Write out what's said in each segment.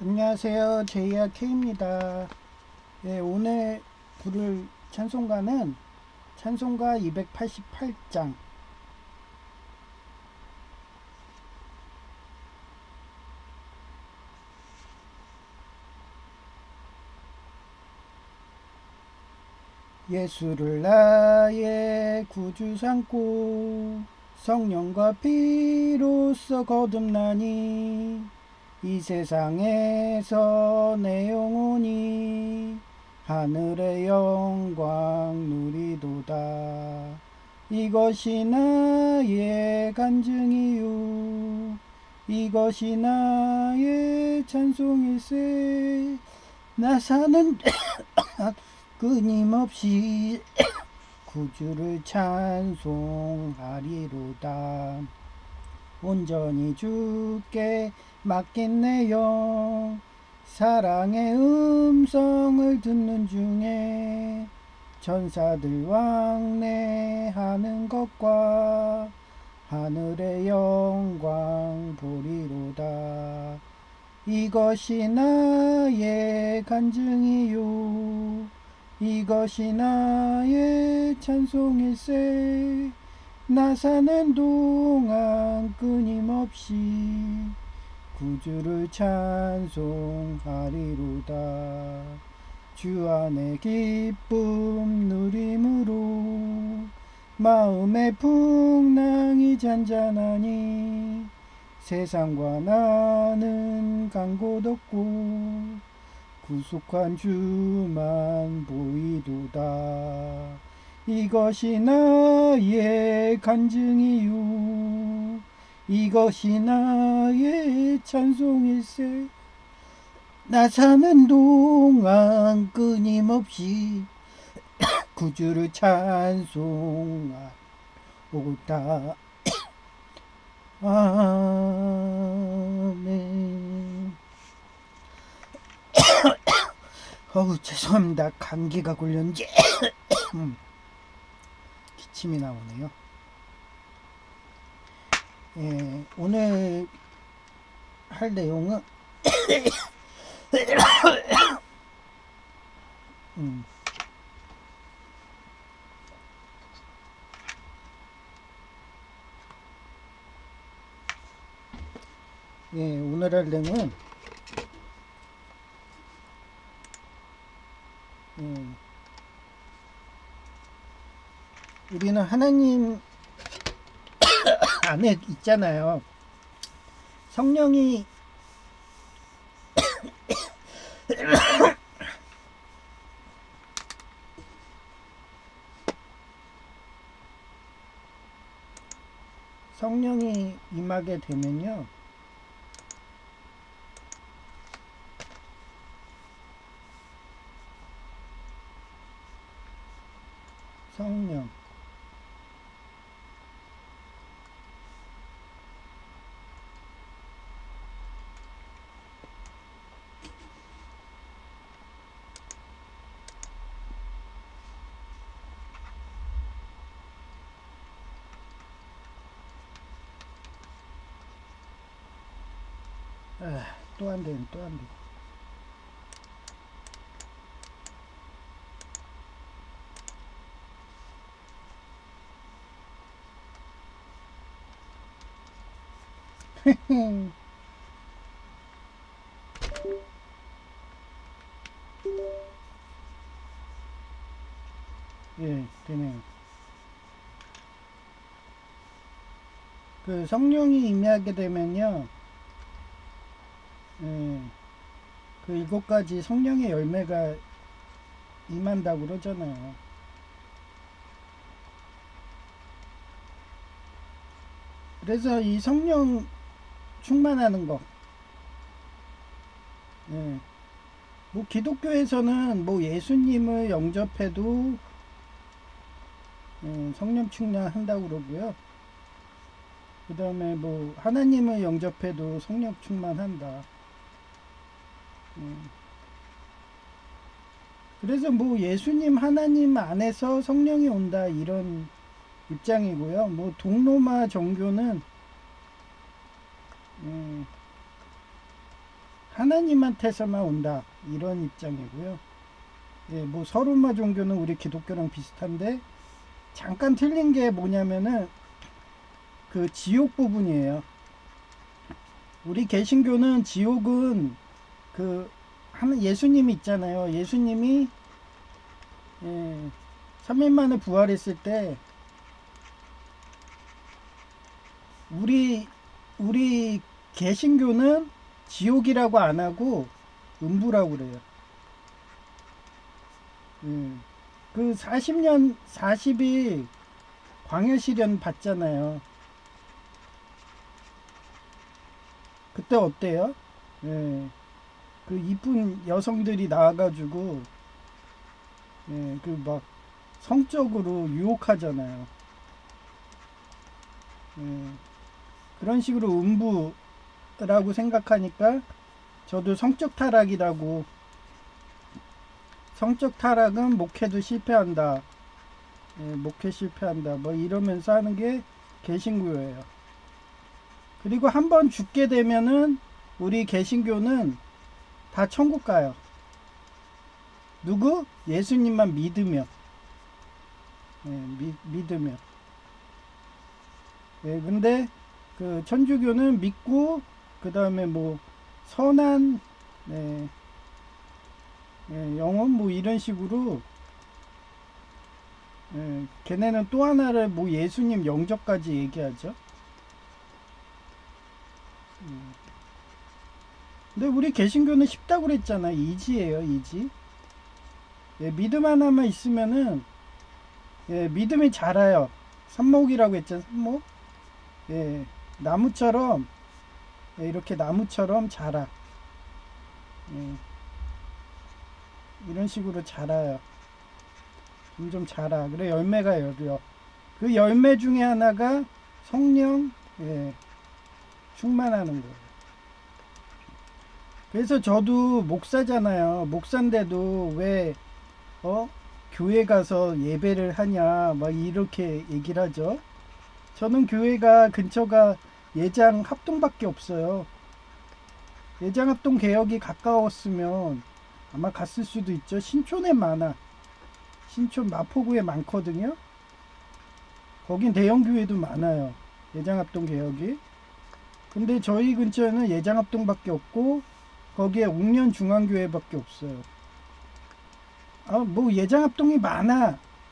안녕하세요. 제이아 K입니다. 예, 오늘 부를 찬송가는 찬송가 288장 예수를 나의 구주 삼고 성령과 피로써 거듭나니 이 세상에서 내 영혼이 하늘의 영광 누리도다. 이것이 나의 간증이요 이것이 나의 찬송일세. 나 사는 끊임없이 구주를 찬송하리로다. 온전히 주께 맡긴 내 영 사랑의 음성을 듣는 중에 천사들 왕래하는 것과 하늘의 영광 보리로다. 이것이 나의 간증이요 이것이 나의 찬송일세. 나 사는 동안 끊임없이 구주를 찬송하리로다. 주 안에 기쁨 누림으로 마음의 풍랑이 잔잔하니 세상과 나는 간 곳 없고 구속한 주만 보이도다. 이것이 나의 간증이요 이것이 나의 찬송일세. 나 사는 동안 끊임없이 구주를 찬송하고다. 아멘. 죄송합니다. 감기가 걸렸는지 기침이 나오네요. 예, 오늘 할 내용은 예, 오늘 할 내용은 우리는 하나님 안에 있잖아요. 성령이 성령이 임하게 되면요, 성령 또 안 돼, 또 안 돼. 예, 되네요. 그 성령이 임하게 되면요, 예, 그 7가지 성령의 열매가 임한다고 그러잖아요. 그래서 이 성령 충만하는 거, 예, 뭐 기독교에서는 뭐 예수님을 영접해도 성령 충만한다고 그러고요. 그 다음에 뭐 하나님을 영접해도 성령 충만한다. 그래서 뭐 예수님 하나님 안에서 성령이 온다 이런 입장이고요. 뭐 동로마 정교는 하나님한테서만 온다 이런 입장이고요. 예, 뭐 서로마 종교는 우리 기독교랑 비슷한데 잠깐 틀린 게 뭐냐면은 그 지옥 부분이에요. 우리 개신교는 지옥은 그 예수님이 있잖아요. 예수님이 3일 만에 부활했을 때 우리 개신교는 지옥이라고 안 하고 음부라고 그래요. 그 40일 광야 시련 받잖아요. 그때 어때요? 그 이쁜 여성들이 나와가지고 그 막 성적으로 유혹하잖아요. 그런 식으로 음부라고 생각하니까 저도 성적 타락이라고, 성적 타락은 목회도 실패한다, 목회 실패한다 뭐 이러면서 하는 게 개신교예요. 그리고 한번 죽게 되면은 우리 개신교는 다 천국 가요. 누구? 예수님만 믿으면. 믿으면. 근데 그 천주교는 믿고 그 다음에 뭐 선한 영혼 뭐 이런 식으로 걔네는 또 하나를 뭐 예수님 영접까지 얘기하죠. 근데 우리 개신교는 쉽다고 그랬잖아. 이지예요, 이지. 믿음 하나만 있으면은 믿음이 자라요. 삽목이라고 했잖아, 삽목. 나무처럼 이렇게 나무처럼 자라. 이런 식으로 자라요. 점점 자라. 그래 열매가 열려. 그 열매 중에 하나가 성령 충만하는 거예요. 그래서 저도 목사잖아요. 목사인데도 왜 교회 가서 예배를 하냐 막 이렇게 얘기를 하죠. 저는 교회가 근처가 예장 합동밖에 없어요. 예장 합동 개혁이 가까웠으면 아마 갔을 수도 있죠. 신촌에 많아. 신촌 마포구에 많거든요. 거긴 대형 교회도 많아요. 예장 합동 개혁이. 근데 저희 근처에는 예장 합동밖에 없고 거기에 옥년 중앙교회밖에 없어요. 뭐 예장 합동이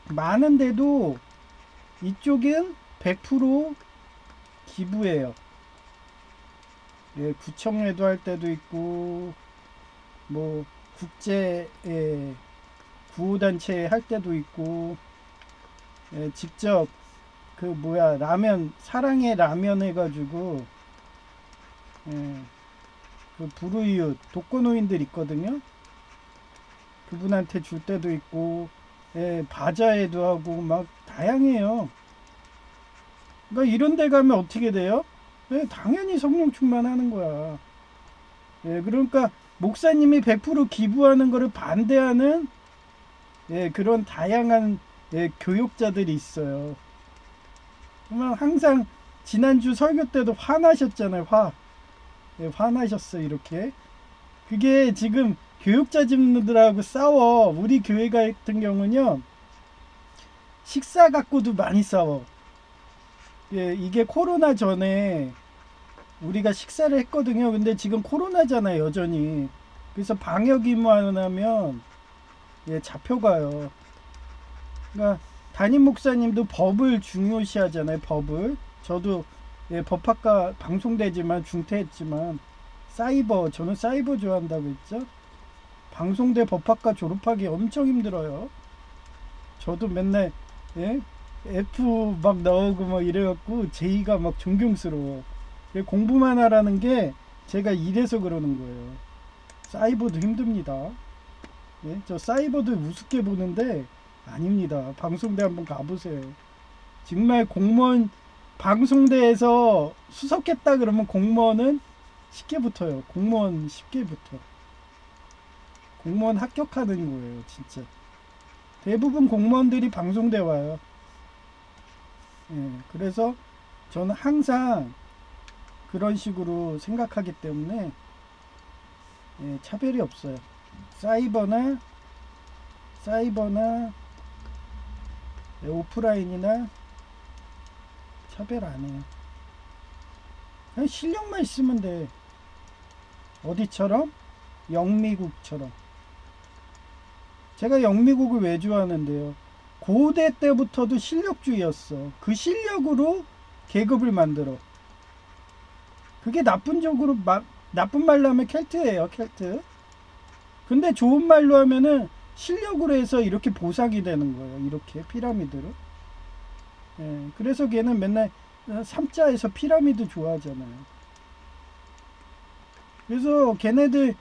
많은데도 이쪽은 100% 기부예요. 구청회도 할 때도 있고 뭐 국제 구호단체 할 때도 있고 직접 그 라면 사랑의 라면 해가지고 그 불우이웃 독거노인들 있거든요. 그분한테 줄 때도 있고 바자회도 하고 막 다양해요. 그러니까 이런 데 가면 어떻게 돼요? 당연히 성령 충만하는 거야. 그러니까 목사님이 100% 기부하는 거를 반대하는 그런 다양한 교육자들이 있어요. 그러면 항상 지난주 설교 때도 화나셨잖아요. 화나셨어 이렇게. 그게 지금 교육자들하고 싸워. 우리 교회 같은 경우는요 식사 갖고도 많이 싸워. 이게 코로나 전에 우리가 식사를 했거든요. 근데 지금 코로나잖아요 여전히. 그래서 방역 의무 안 하면 잡혀가요. 그러니까 담임 목사님도 법을 중요시 하잖아요. 법을. 저도 법학과 방송대지만 중퇴했지만 저는 사이버 좋아한다고 했죠. 방송대 법학과 졸업하기 엄청 힘들어요. 저도 맨날 F 막 나오고 막 이래갖고 제이가 막 존경스러워. 공부만 하라는 게 제가 이래서 그러는 거예요. 사이버도 힘듭니다. 저 사이버도 우습게 보는데 아닙니다. 방송대 한번 가보세요. 정말 공무원 방송대에서 수석했다 그러면 공무원은 쉽게 붙어요. 공무원 쉽게 붙어. 공무원 합격하는 거예요 진짜. 대부분 공무원들이 방송대 와요. 그래서 저는 항상 그런 식으로 생각하기 때문에 예, 차별이 없어요. 사이버나 예, 오프라인이나 차별 안 해요. 그냥 실력만 있으면 돼. 어디처럼? 영미국처럼. 제가 영미국을 왜 좋아하는데요. 고대 때부터도 실력주의였어. 그 실력으로 계급을 만들어. 그게 나쁜 말로 하면 켈트예요, 켈트. 근데 좋은 말로 하면은 실력으로 해서 이렇게 보상이 되는 거예요. 이렇게 피라미드로. 예, 그래서 걔는 맨날 삼자에서 피라미드 좋아하잖아요. 그래서 걔네들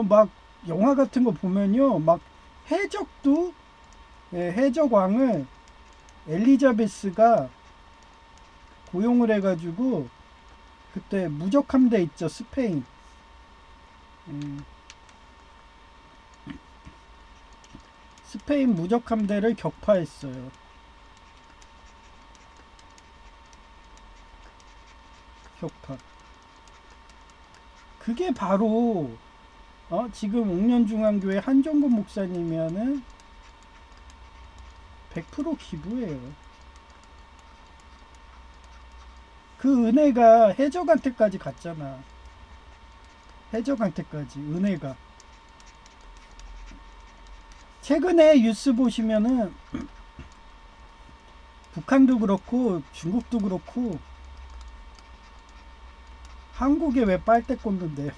막 영화 같은 거 보면요, 막 해적도 예, 해적왕을 엘리자베스가 고용을 해가지고 그때 무적함대 있죠, 스페인. 스페인 무적함대를 격파했어요. 격파. 그게 바로 지금 옥년중앙교회 한정근 목사님이면은 100% 기부예요. 그 은혜가 해적한테까지 갔잖아. 해적한테까지 은혜가. 최근에 뉴스 보시면은 북한도 그렇고 중국도 그렇고 한국에 왜 빨대 꽂는데?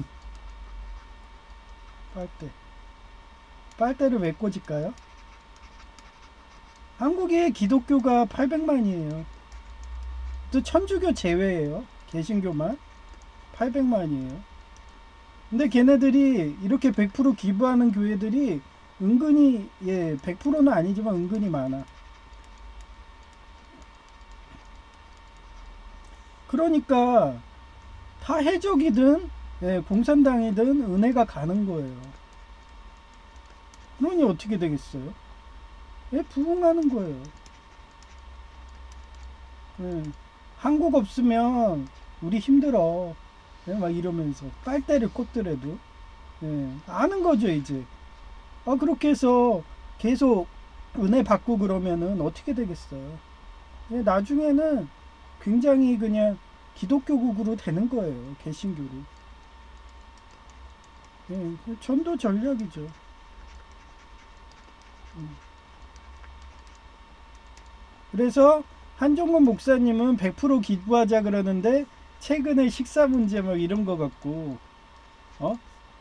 빨대를 왜 꽂을까요? 한국의 기독교가 800만이에요. 또 천주교 제외예요. 개신교만 800만이에요. 근데 걔네들이 이렇게 100% 기부하는 교회들이 은근히 100%는 아니지만 은근히 많아. 그러니까 다 해적이든 공산당이든 은혜가 가는 거예요. 그러니 어떻게 되겠어요? 부흥하는 거예요. 한국 없으면 우리 힘들어. 막 이러면서 빨대를 꽂더라도 아는 거죠 이제. 그렇게 해서 계속 은혜 받고 그러면은 어떻게 되겠어요? 나중에는 굉장히 그냥 기독교국으로 되는 거예요. 개신교로. 전도 전략이죠. 그래서 한종건 목사님은 100% 기부하자 그러는데 최근에 식사 문제 막 이런 거 갖고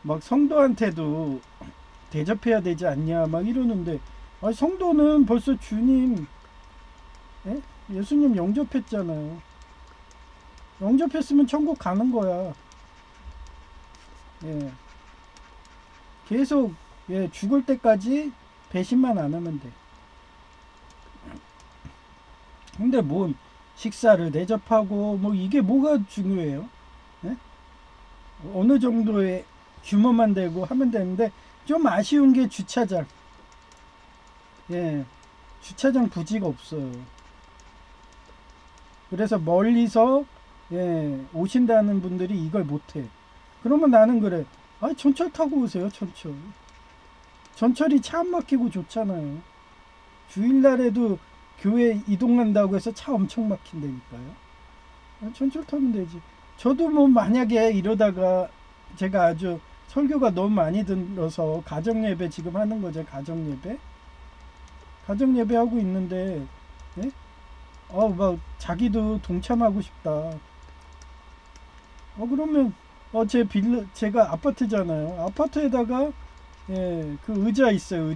막 성도한테도 대접해야 되지 않냐 막 이러는데 성도는 벌써 주님 예수님 영접했잖아요. 영접했으면 천국 가는 거야. 계속 죽을 때까지 배신만 안 하면 돼. 근데 뭔 식사를 대접하고 뭐 이게 뭐가 중요해요? 어느 정도의 규모만 되고 하면 되는데 좀 아쉬운 게 주차장. 주차장 부지가 없어요. 그래서 멀리서 오신다는 분들이 이걸 못해. 그러면 나는 그래. 전철 타고 오세요. 전철이 차 안 막히고 좋잖아요. 주일날에도 교회 이동한다고 해서 차 엄청 막힌다니까요. 전철 타면 되지. 저도 뭐 만약에 이러다가 제가 아주 설교가 너무 많이 들어서 가정예배 지금 하는 거죠. 가정예배 하고 있는데 막 자기도 동참하고 싶다. 그러면 제가 아파트잖아요. 아파트에다가 그 의자 있어요.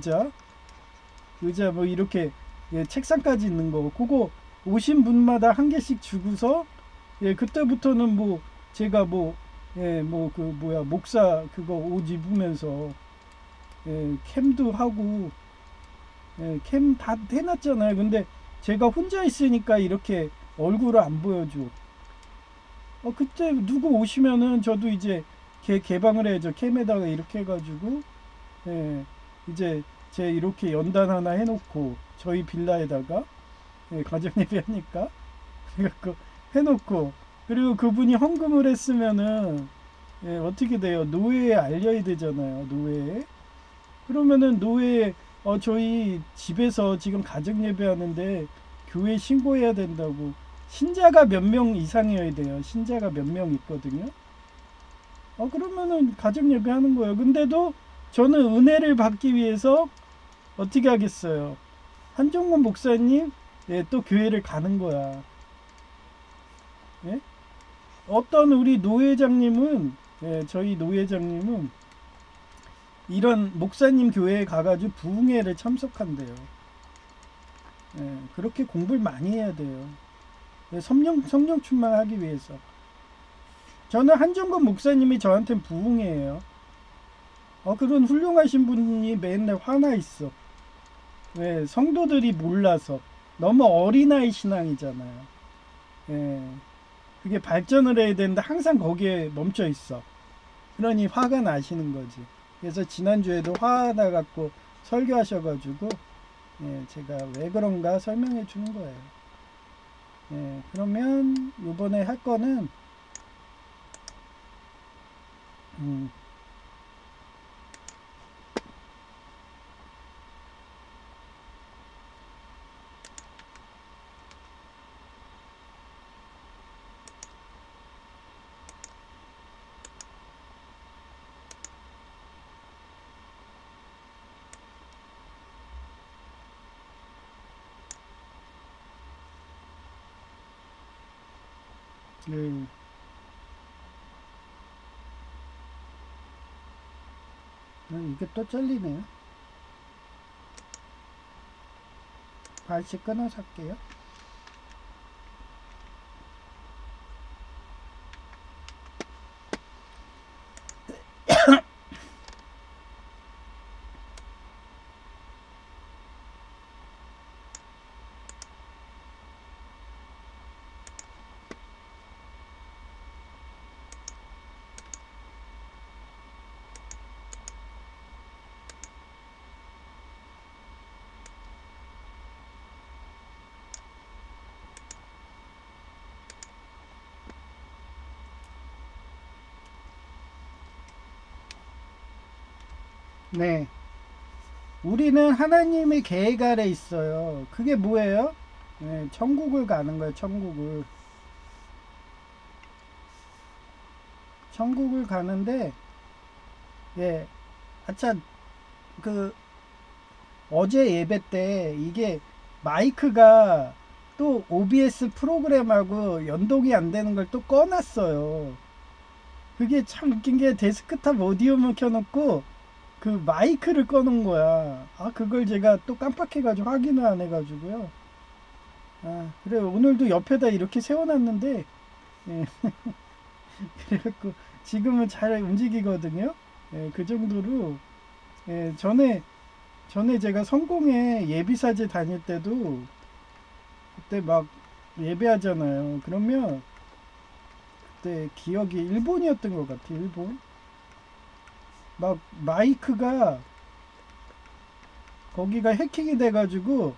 의자 뭐 이렇게 책상까지 있는 거. 그거 오신 분마다 한 개씩 주고서 그때부터는 뭐 제가 목사 그거 옷 입으면서 캠도 하고 캠 다 해놨잖아요. 근데 제가 혼자 있으니까 이렇게 얼굴을 안 보여줘. 그때 누구 오시면은 저도 이제 개방을 해야죠. 캠에다가 이렇게 해가지고 이제 제 이렇게 연단 하나 해놓고 저희 빌라에다가 가정예배 하니까 그래갖고 해놓고 그리고 그분이 헌금을 했으면은 예, 어떻게 돼요? 노예에 알려야 되잖아요. 노예에. 그러면은 노예 저희 집에서 지금 가정 예배하는데 교회 신고해야 된다고. 신자가 몇 명 이상이어야 돼요. 신자가 몇 명 있거든요. 그러면은 가정 예배하는 거예요. 근데도 저는 은혜를 받기 위해서 어떻게 하겠어요? 한종건 목사님 또 교회를 가는 거야. 예? 어떤 우리 노회장님은 저희 노회장님은 이런 목사님 교회에 가가지고 부흥회를 참석한대요. 그렇게 공부를 많이 해야 돼요. 성령 충만하기 위해서. 저는 한종건 목사님이 저한테는 부흥회예요. 그런 훌륭하신 분이 맨날 화나 있어. 왜? 성도들이 몰라서. 너무 어린아이 신앙이잖아요. 그게 발전을 해야 되는데 항상 거기에 멈춰 있어. 그러니 화가 나시는 거지. 그래서 지난주에도 화나 갖고 설교하셔가지고 제가 왜 그런가 설명해 주는 거예요. 그러면 요번에 할 거는 이게 또 잘리네요. 다시 끊어서 할게요. 네. 우리는 하나님의 계획 아래 있어요. 그게 뭐예요? 천국을 가는 거예요. 천국을 가는데 아차 어제 예배 때 이게 마이크가 또 OBS 프로그램하고 연동이 안 되는 걸 또 꺼놨어요. 그게 참 웃긴 게 데스크탑 오디오만 켜놓고 그 마이크를 꺼놓은 거야. 그걸 제가 또 깜빡해가지고 확인을 안 해가지고요. 그래 오늘도 옆에다 이렇게 세워놨는데 그래갖고 지금은 잘 움직이거든요. 그 정도로 전에 제가 성공회 예비사제 다닐 때도 그때 막 예배하잖아요. 그러면 그때 기억이 일본이었던 것 같아. 일본 막 마이크가 거기가 해킹이 돼가지고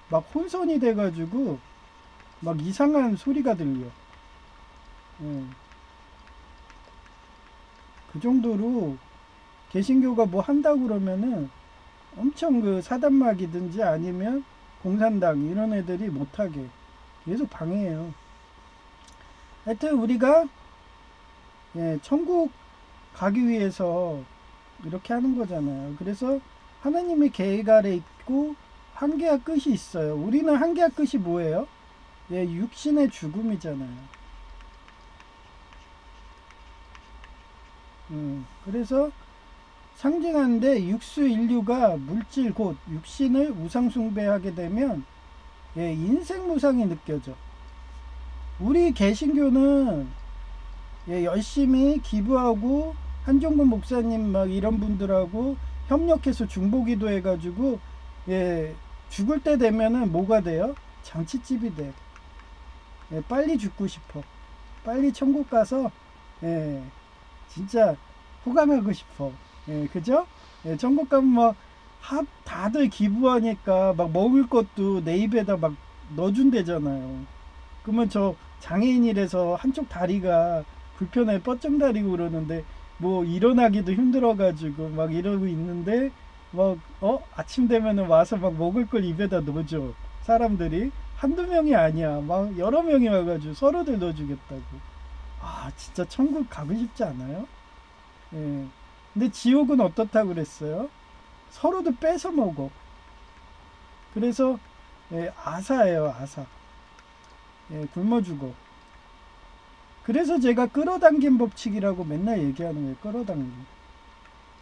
막 혼선이 돼가지고 막 이상한 소리가 들려. 그 정도로 개신교가 뭐 한다고 그러면은 엄청 그 사단막이든지 아니면 공산당 이런 애들이 못하게 계속 방해해요. 하여튼 우리가 천국 가기 위해서 이렇게 하는 거잖아요. 그래서 하나님의 계획 아래 있고 한계와 끝이 있어요. 우리는 한계와 끝이 뭐예요? 육신의 죽음이잖아요. 그래서 상징하는데 육수 인류가 물질 곧 육신을 우상 숭배하게 되면 인생 무상이 느껴져. 우리 개신교는 열심히 기부하고 한종근 목사님 막 이런 분들하고 협력해서 중보기도 해가지고 죽을 때 되면은 뭐가 돼요? 장치집이 돼. 빨리 죽고 싶어. 빨리 천국 가서 진짜 호강하고 싶어. 그죠? 천국 가면 막 다들 기부하니까 막 먹을 것도 내 입에다 막 넣어준대잖아요. 그러면 저 장애인이라서 한쪽 다리가 불편해 뻗정다리고 그러는데 뭐 일어나기도 힘들어가지고 막 이러고 있는데 막 아침 되면은 와서 막 먹을 걸 입에다 넣어줘. 사람들이 한두 명이 아니야. 막 여러 명이 와가지고 서로들 넣어주겠다고. 아 진짜 천국 가고 싶지 않아요? 예. 근데 지옥은 어떻다고 그랬어요? 서로도 뺏어 먹어. 그래서 예, 아사예요, 아사. 예, 굶어 죽어. 그래서 제가 끌어당긴 법칙이라고 맨날 얘기하는 거예요. 끌어당김.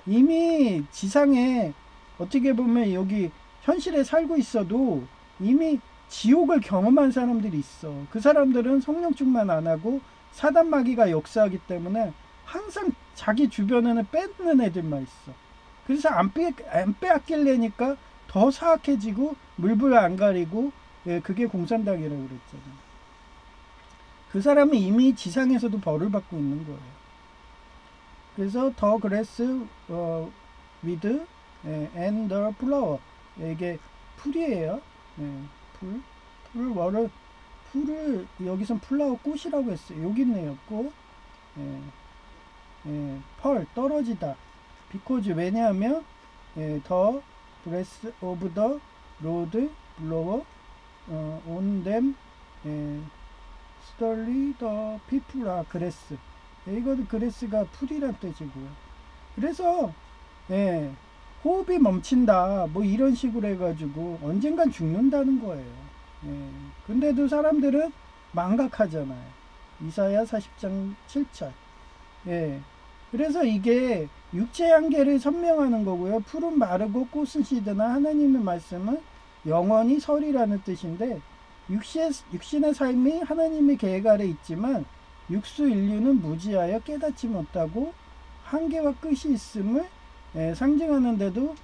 이미 지상에 어떻게 보면 여기 현실에 살고 있어도 이미 지옥을 경험한 사람들이 있어. 그 사람들은 성령 충만 안 하고 사단 마귀가 역사하기 때문에 항상 자기 주변에는 뺏는 애들만 있어. 그래서 안 빼앗길래니까 더 사악해지고 물불 안 가리고 예, 그게 공산당이라고 그랬잖아요. 그 사람은 이미 지상에서도 벌을 받고 있는 거예요. 그래서 더 그레스 with and the flower 이게 풀이에요. 풀을 여기선 플라워 꽃이라고 했어요. 여기 있네요. 꽃. 펄 떨어지다. because 왜냐하면 the breath of the Lord blow on them slowly the people are grass. 이거는 그레스가 풀이란 뜻이고요. 그래서 호흡이 멈춘다 뭐 이런 식으로 해가지고 언젠간 죽는다는 거예요. 근데도 사람들은 망각하잖아요. 이사야 40장 7절. 그래서 이게 육체의 한계를 선명하는 거고요. 풀은 마르고 꽃은 시드나 하나님의 말씀은 영원히 설이라는 뜻인데 육신의 삶이 하나님의 계획 아래 있지만 육수 인류는 무지하여 깨닫지 못하고 한계와 끝이 있음을 상징하는데도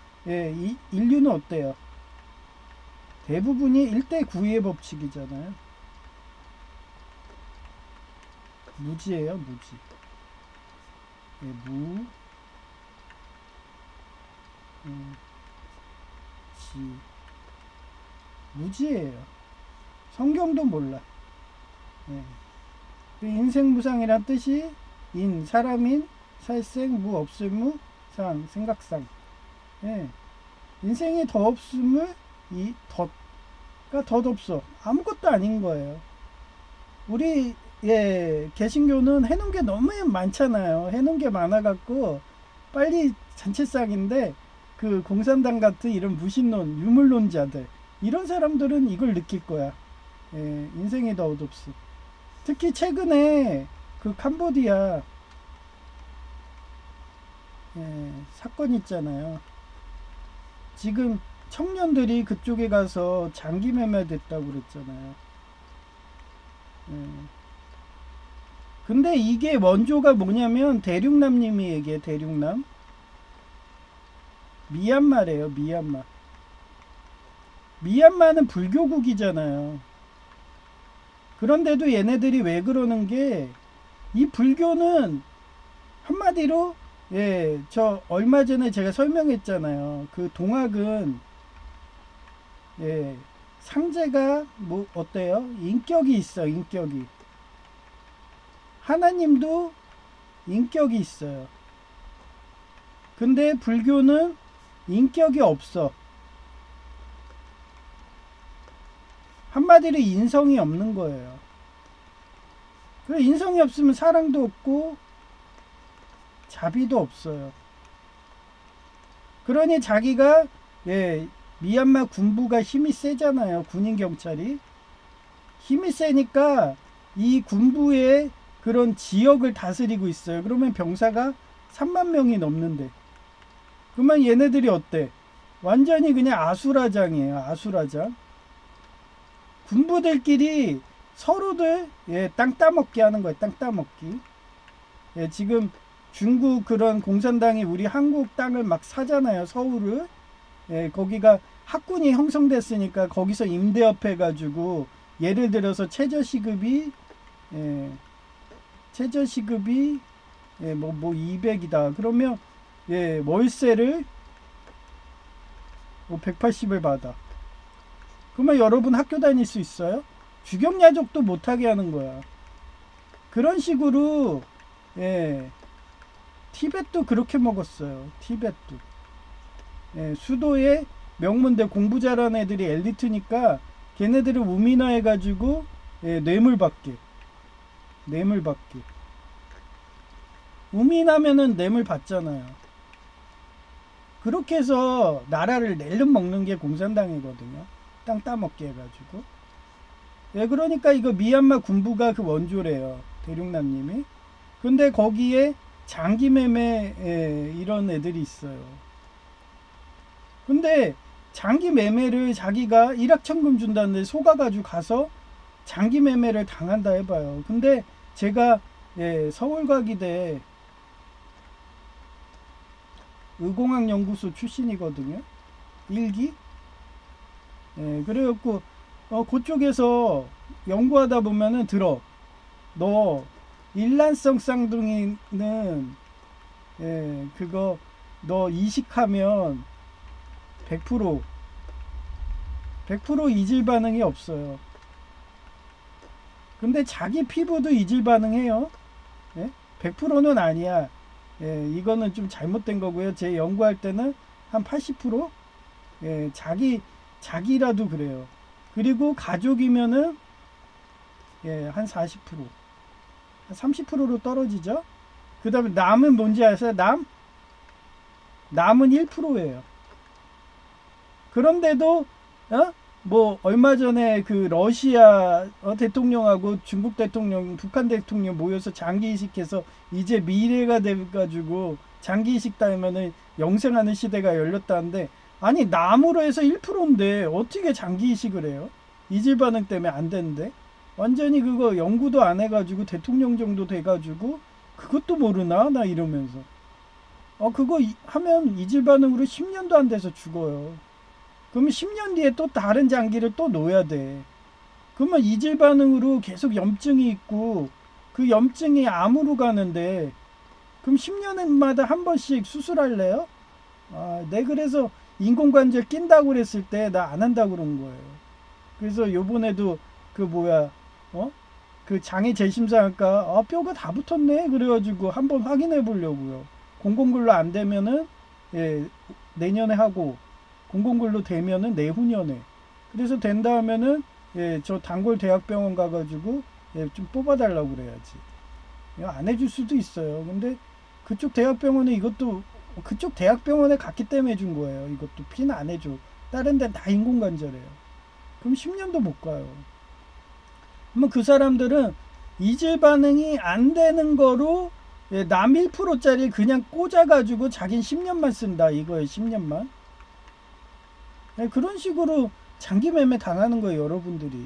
인류는 어때요? 대부분이 1대9의 법칙이잖아요. 무지예요, 무지. 무지예요. 성경도 몰라. 인생무상이란 뜻이 사람인, 살생, 무, 없을무, 상, 생각상. 인생이 더 없음을 덧 없어. 아무것도 아닌 거예요. 우리 개신교는 해놓은 게 너무 많잖아요. 해놓은 게 많아갖고 빨리 잔치상인데 그 공산당 같은 이런 무신론, 유물론자들 이런 사람들은 이걸 느낄 거야. 인생이 더 어둡소. 특히 최근에 그 캄보디아 사건 있잖아요. 지금 청년들이 그쪽에 가서 장기 매매됐다고 그랬잖아요. 근데 이게 원조가 뭐냐면 대륙남님이 얘기해. 대륙남 미얀마래요. 미얀마는 불교국이잖아요. 그런데도 얘네들이 왜 그러는 게 이 불교는 한마디로 저 얼마 전에 제가 설명했잖아요. 그 동학은 상제가 뭐 어때요? 인격이 있어. 인격이. 하나님도 인격이 있어요. 근데 불교는 인격이 없어. 한마디로 인성이 없는 거예요. 그래, 인성이 없으면 사랑도 없고 자비도 없어요. 그러니 자기가 미얀마 군부가 힘이 세잖아요. 군인 경찰이 힘이 세니까 이 군부의 그런 지역을 다스리고 있어요. 그러면 병사가 3만 명이 넘는데 그러면 얘네들이 어때? 완전히 그냥 아수라장이에요. 아수라장. 군부들끼리 서로들 땅 따먹기 하는 거예요. 땅 따먹기. 지금 중국 그런 공산당이 우리 한국 땅을 막 사잖아요. 서울을. 거기가 학군이 형성됐으니까 거기서 임대업 해가지고 예를 들어서 최저시급이 뭐 200이다. 그러면 월세를 뭐 180을 받아. 그러면 여러분 학교 다닐 수 있어요? 주경야족도 못하게 하는 거야. 그런 식으로 예, 티벳도 그렇게 먹었어요. 티벳도. 예, 수도에 명문대 공부 잘하는 애들이 엘리트니까 걔네들을 우민화해가지고 예, 뇌물받게. 우민하면은 뇌물 받잖아요. 그렇게 해서 나라를 낼름 먹는 게 공산당이거든요. 땅 따먹게 해가지고. 예, 그러니까 이거 미얀마 군부가 그 원조래요. 대륙남님이. 근데 거기에 장기매매 예, 이런 애들이 있어요. 근데 장기매매를 자기가 일확천금 준다는데 속아가지고 가서 장기매매를 당한다 해봐요. 근데 제가 예, 서울과기대 의공학연구소 출신이거든요. 1기. 예, 그래갖고 그쪽에서 연구하다 보면은 너 일란성 쌍둥이는 예, 그거 너 이식하면 100% 이질 반응이 없어요. 근데 자기 피부도 이질 반응해요. 예? 100%는 아니야. 예, 이거는 좀 잘못된 거고요. 제 연구할 때는 한 80%? 예, 자기라도 그래요. 그리고 가족이면은 예, 한 40%, 한 30%로 떨어지죠. 그 다음에 남은 뭔지 아세요? 남은 1%예요. 그런데도 뭐 얼마 전에 그 러시아 대통령하고 중국 대통령, 북한 대통령 모여서 장기 이식해서 이제 미래가 돼가지고 장기 이식 따면은 영생하는 시대가 열렸다는데, 아니 남으로 해서 1%인데 어떻게 장기 이식을 해요? 이질 반응 때문에 안 되는데. 완전히 그거 연구도 안 해가지고 대통령 정도 돼가지고 그것도 모르나 나 이러면서 그거 하면 이질 반응으로 10년도 안 돼서 죽어요. 그러면 10년 뒤에 또 다른 장기를 또 놓아야 돼. 그러면 이질 반응으로 계속 염증이 있고 그 염증이 암으로 가는데, 그럼 10년마다 한 번씩 수술할래요? 네, 그래서 인공관절 낀다고 그랬을 때 나 안 한다고 그런 거예요. 그래서 요번에도 그 뭐야 그 장애 재심사니까 뼈가 다 붙었네 그래가지고 한번 확인해 보려고요. 공공근로 안 되면은 예, 내년에 하고, 공공근로 되면은 내후년에. 그래서 된다 하면은 예, 저 단골 대학병원 가가지고 예, 좀 뽑아달라고 그래야지. 안 해줄 수도 있어요. 근데 그쪽 대학병원에 이것도 그쪽 대학병원에 갔기 때문에 준 거예요. 이것도 피는 안 해줘. 다른 데는 다 인공관절해요. 그럼 10년도 못 가요. 그러면 그 사람들은 이질 반응이 안 되는 거로 예, 남 1%짜리 그냥 꽂아가지고 자긴 10년만 쓴다 이거예요. 10년만. 예, 그런 식으로 장기 매매 당하는 거예요, 여러분들이.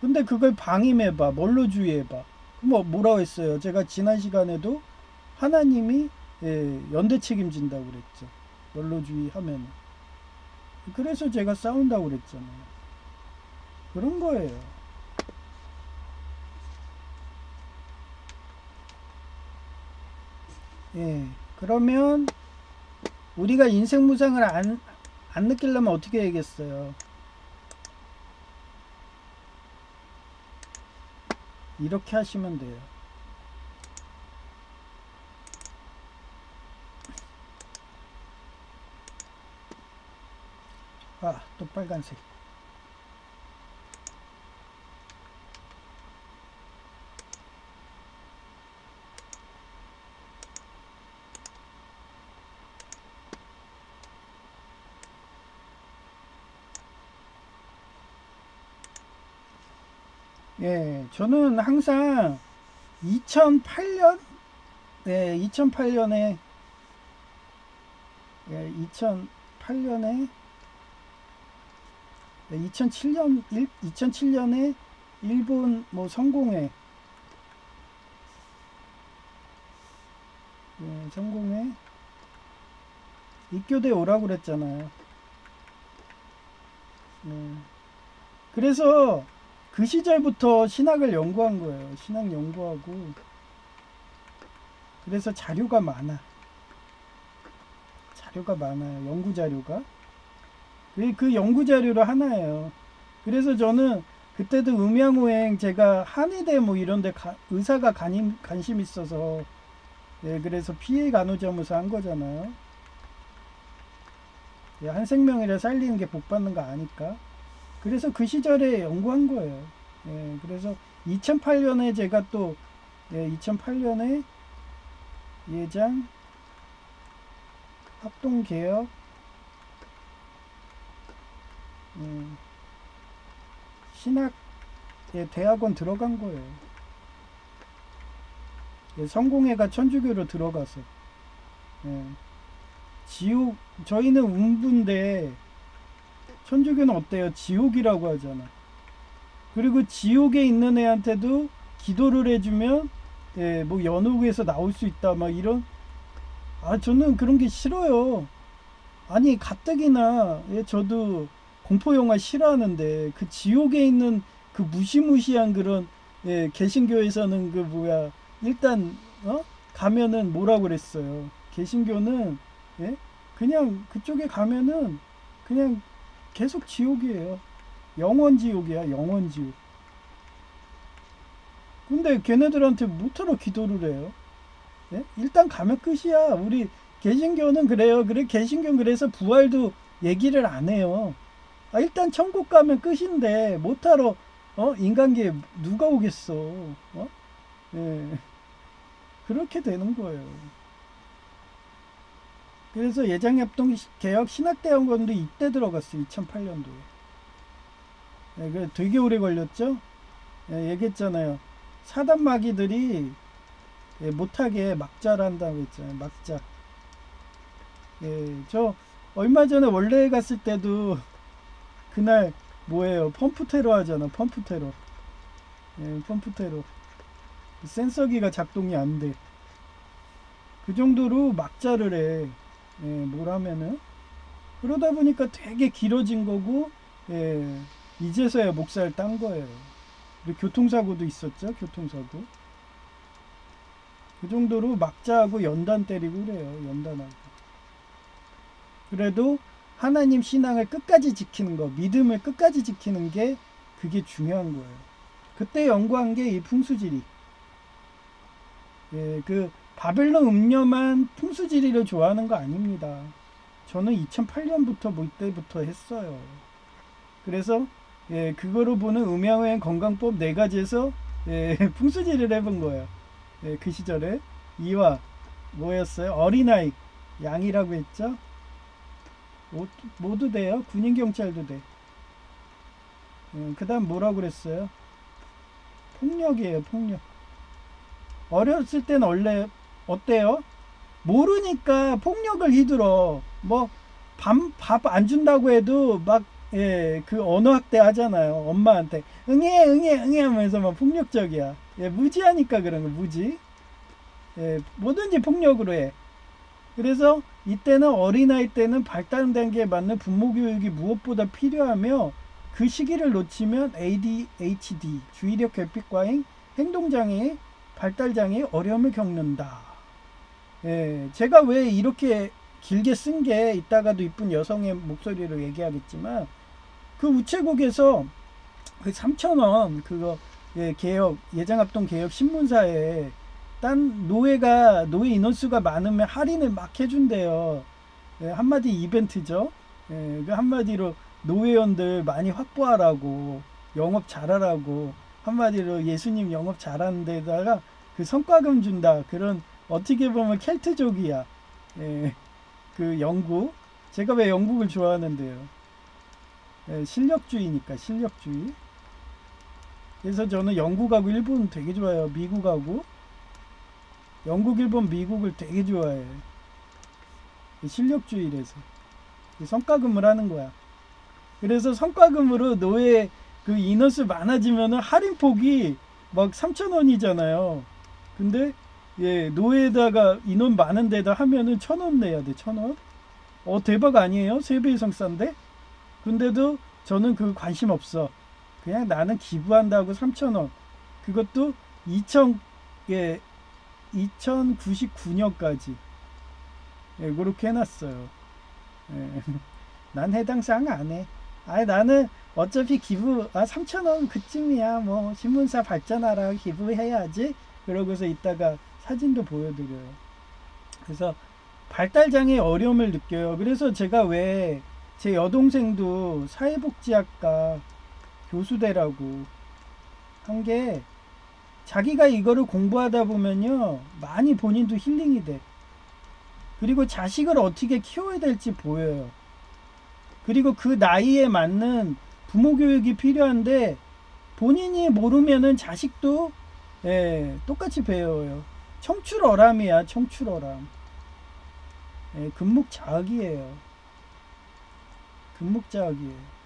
근데 그걸 방임해봐, 뭘로 주의해봐. 뭐라고 했어요? 제가 지난 시간에도 하나님이 예, 연대 책임진다고 그랬죠. 뭘로 주의하면. 그래서 제가 싸운다고 그랬잖아요. 그런 거예요. 예, 그러면 우리가 인생 무상을 안 느끼려면 어떻게 해야겠어요? 이렇게 하시면 돼요. 또 빨간색. 예, 저는 항상 2008년, 네, 2008년에, 예, 2008년에, 2007년에 일본 뭐 성공회, 예, 성공회, 입교대 오라고 그랬잖아요. 예. 그래서 그 시절부터 신학을 연구한 거예요. 신학 연구하고. 그래서 자료가 많아요. 연구 자료가. 그 연구 자료로 하나예요. 그래서 저는 그때도 음양오행 제가 한의대 뭐 이런데 의사가 관심 있어서 예, 그래서 피해 간호점에서 한 거잖아요. 예, 한 생명이라 살리는 게 복 받는 거 아니까. 그래서 그 시절에 연구한 거예요. 예, 그래서 2008년에 제가 또 2008년에 예장 합동개혁 신학 대학원 들어간 거예요. 예, 성공회가 천주교로 들어가서 예, 지옥 저희는 음부인데 천주교는 어때요? 지옥이라고 하잖아. 그리고 지옥에 있는 애한테도 기도를 해주면 예, 뭐 연옥에서 나올 수 있다 막 이런 저는 그런 게 싫어요. 아니 가뜩이나 예, 저도 공포 영화 싫어하는데 그 지옥에 있는 그 무시무시한 그런 예, 개신교에서는 그 뭐야 일단 가면은 뭐라고 그랬어요. 개신교는 예? 그냥 그쪽에 가면은 그냥 계속 지옥이에요. 영원 지옥이야, 영원 지옥. 근데 걔네들한테 못하러 기도를 해요. 예? 일단 가면 끝이야. 우리 개신교는 그래요. 그래 개신교는 그래서 부활도 얘기를 안 해요. 일단 천국 가면 끝인데 못하러 인간계에 누가 오겠어. 예. 그렇게 되는 거예요. 그래서 예장협동 개혁 신학대학원도 이때 들어갔어요. 2008년도에. 예, 되게 오래 걸렸죠. 예, 얘기했잖아요. 사단 마귀들이 예, 못하게 막자를 한다고 했잖아요. 막자. 예, 저 얼마 전에 원래 갔을 때도 그날 뭐예요? 펌프 테러 하잖아. 펌프 테러. 예, 펌프 테러. 센서기가 작동이 안 돼. 그 정도로 막자를 해. 예, 뭘 하면은. 그러다 보니까 되게 길어진 거고, 예, 이제서야 목살 딴 거예요. 그리고 교통사고도 있었죠. 교통사고. 그 정도로 막자하고 연단 때리고 그래요. 연단하고. 그래도 하나님 신앙을 끝까지 지키는 거, 믿음을 끝까지 지키는 게 그게 중요한 거예요. 그때 연구한 게 이 풍수지리. 예, 그 바벨론 음녀만 풍수지리를 좋아하는 거 아닙니다. 저는 2008년부터 뭐 이때부터 했어요. 그래서 예, 그거로 보는 음양여행 건강법 4가지에서 예, 풍수지리를 해본 거예요. 예, 그 시절에 이와 뭐였어요? 어린아이 양이라고 했죠. 모두 돼요. 군인경찰도 돼. 그 다음 뭐라고 그랬어요? 폭력이에요. 폭력. 어렸을 땐 원래 어때요? 모르니까 폭력을 휘둘러. 뭐 밥 안 준다고 해도 막 예, 그 언어학대 하잖아요. 엄마한테 응애 응애 응애 하면서 막 폭력적이야. 예, 무지하니까 그런 거 무지. 예, 뭐든지 폭력으로 해. 그래서 이때는 어린아이 때는 발달 단계에 맞는 부모 교육이 무엇보다 필요하며 그 시기를 놓치면 ADHD, 주의력 결핍과잉, 행동장애, 발달장애에 어려움을 겪는다. 예, 제가 왜 이렇게 길게 쓴 게 이따가도 이쁜 여성의 목소리로 얘기하겠지만 그 우체국에서 그 3,000원 그거 예, 개혁 예장합동 개혁 신문사에 딴 노예 인원수가 많으면 할인을 막 해준대요. 예, 한마디 이벤트죠. 예, 그 한마디로 노회원들 많이 확보하라고 영업 잘하라고 한마디로 예수님 영업 잘하는 데다가 그 성과금 준다. 그런 어떻게 보면 켈트족이야. 예, 그 영국. 제가 왜 영국을 좋아하는데요. 예, 실력주의니까 실력주의. 그래서 저는 영국하고 일본 되게 좋아해요. 미국하고. 영국, 일본, 미국을 되게 좋아해. 실력주의라서. 성과금을 하는 거야. 그래서 성과금으로 노예 그 인원수 많아지면은 할인폭이 막 3,000원이잖아요. 근데 예, 노예에다가 인원 많은 데다 하면은 1,000원 내야 돼. 1,000원. 대박 아니에요? 3배 이상 싼데? 근데도 저는 그 관심 없어. 그냥 나는 기부한다고 3,000원. 그것도 2099년까지. 예, 그렇게 해놨어요. 예. 난 해당 사항 안 해. 아니 나는 어차피 기부 3,000원 그쯤이야 뭐 신문사 발전하라 기부해야지 그러고서 이따가 사진도 보여드려요. 그래서 발달장애 어려움을 느껴요. 그래서 제가 왜 제 여동생도 사회복지학과 교수대라고 한 게 자기가 이거를 공부하다 보면요 많이 본인도 힐링이 돼. 그리고 자식을 어떻게 키워야 될지 보여요. 그리고 그 나이에 맞는 부모 교육이 필요한데 본인이 모르면은 자식도 똑같이 배워요. 청출어람이야 청출어람. 금묵자학이에요. 금묵자학이에요.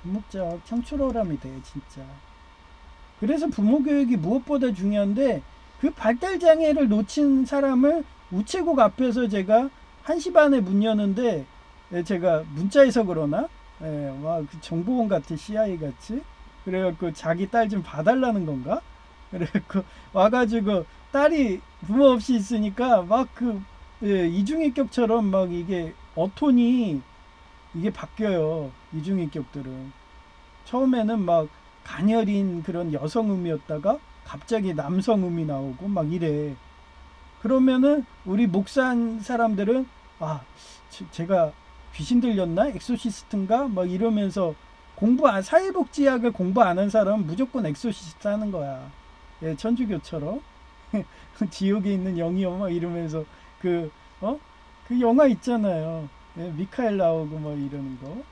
금묵자학 청출어람이 돼 진짜. 그래서 부모 교육이 무엇보다 중요한데 그 발달장애를 놓친 사람을 우체국 앞에서 제가 1시 반에 문 여는데 제가 문자에서 그러나 막 그 정보원 같은 CIA 같이 그래갖고 자기 딸 좀 봐달라는 건가? 그래갖고 와가지고 딸이 부모 없이 있으니까 막 그 이중인격처럼 막 이게 어톤이 이게 바뀌어요. 이중인격들은 처음에는 막 가녀린 그런 여성음이었다가 갑자기 남성음이 나오고 막 이래. 그러면은 우리 목사한 사람들은 제가 귀신 들렸나? 엑소시스트인가? 막 이러면서 사회복지학을 공부 안 한 사람은 무조건 엑소시스트 하는 거야. 천주교처럼. 지옥에 있는 영이요 막 이러면서 그 영화 있잖아요. 미카엘 나오고 막 이러는 거.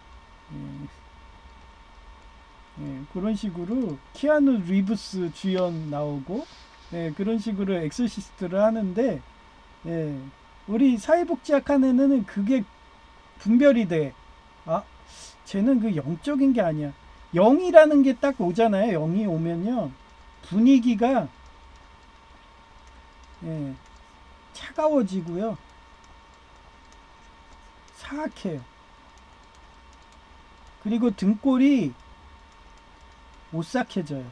그런 식으로 키아누 리브스 주연 나오고 그런 식으로 엑소시스트를 하는데 우리 사회복지학 하는 그게 분별이 돼. 쟤는 그 영적인 게 아니야. 영이라는 게 딱 오잖아요. 영이 오면요 분위기가 차가워지고요 사악해요. 그리고 등골이 오싹해져요.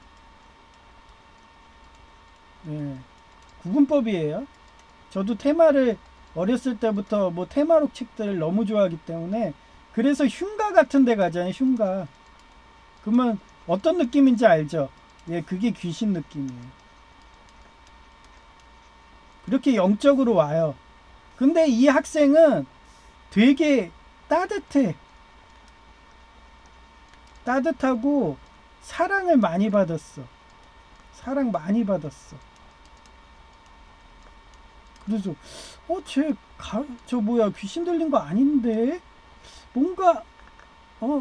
구분법이에요. 저도 테마를 어렸을 때부터 뭐 테마록 책들을 너무 좋아하기 때문에 그래서 흉가 같은 데 가잖아요. 흉가. 그러면 어떤 느낌인지 알죠? 그게 귀신 느낌이에요. 그렇게 영적으로 와요. 근데 이 학생은 되게 따뜻해. 따뜻하고 사랑을 많이 받았어. 사랑 많이 받았어. 그래서 저 뭐야 귀신 들린 거 아닌데 뭔가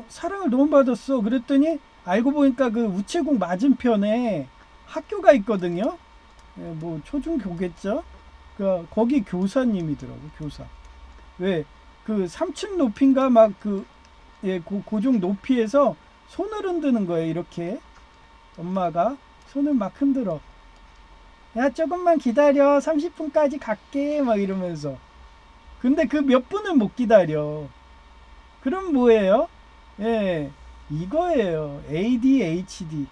사랑을 너무 받았어. 그랬더니 알고 보니까 그 우체국 맞은편에 학교가 있거든요. 뭐 초중교겠죠. 거기 교사님이더라고. 교사. 왜 그 3층 높이인가 막 고종 높이에서 손을 흔드는 거예요. 이렇게 엄마가 손을 막 흔들어. 야 조금만 기다려 30분까지 갈게 막 이러면서. 근데 그 몇 분을 못 기다려. 그럼 뭐예요? 이거예요. ADHD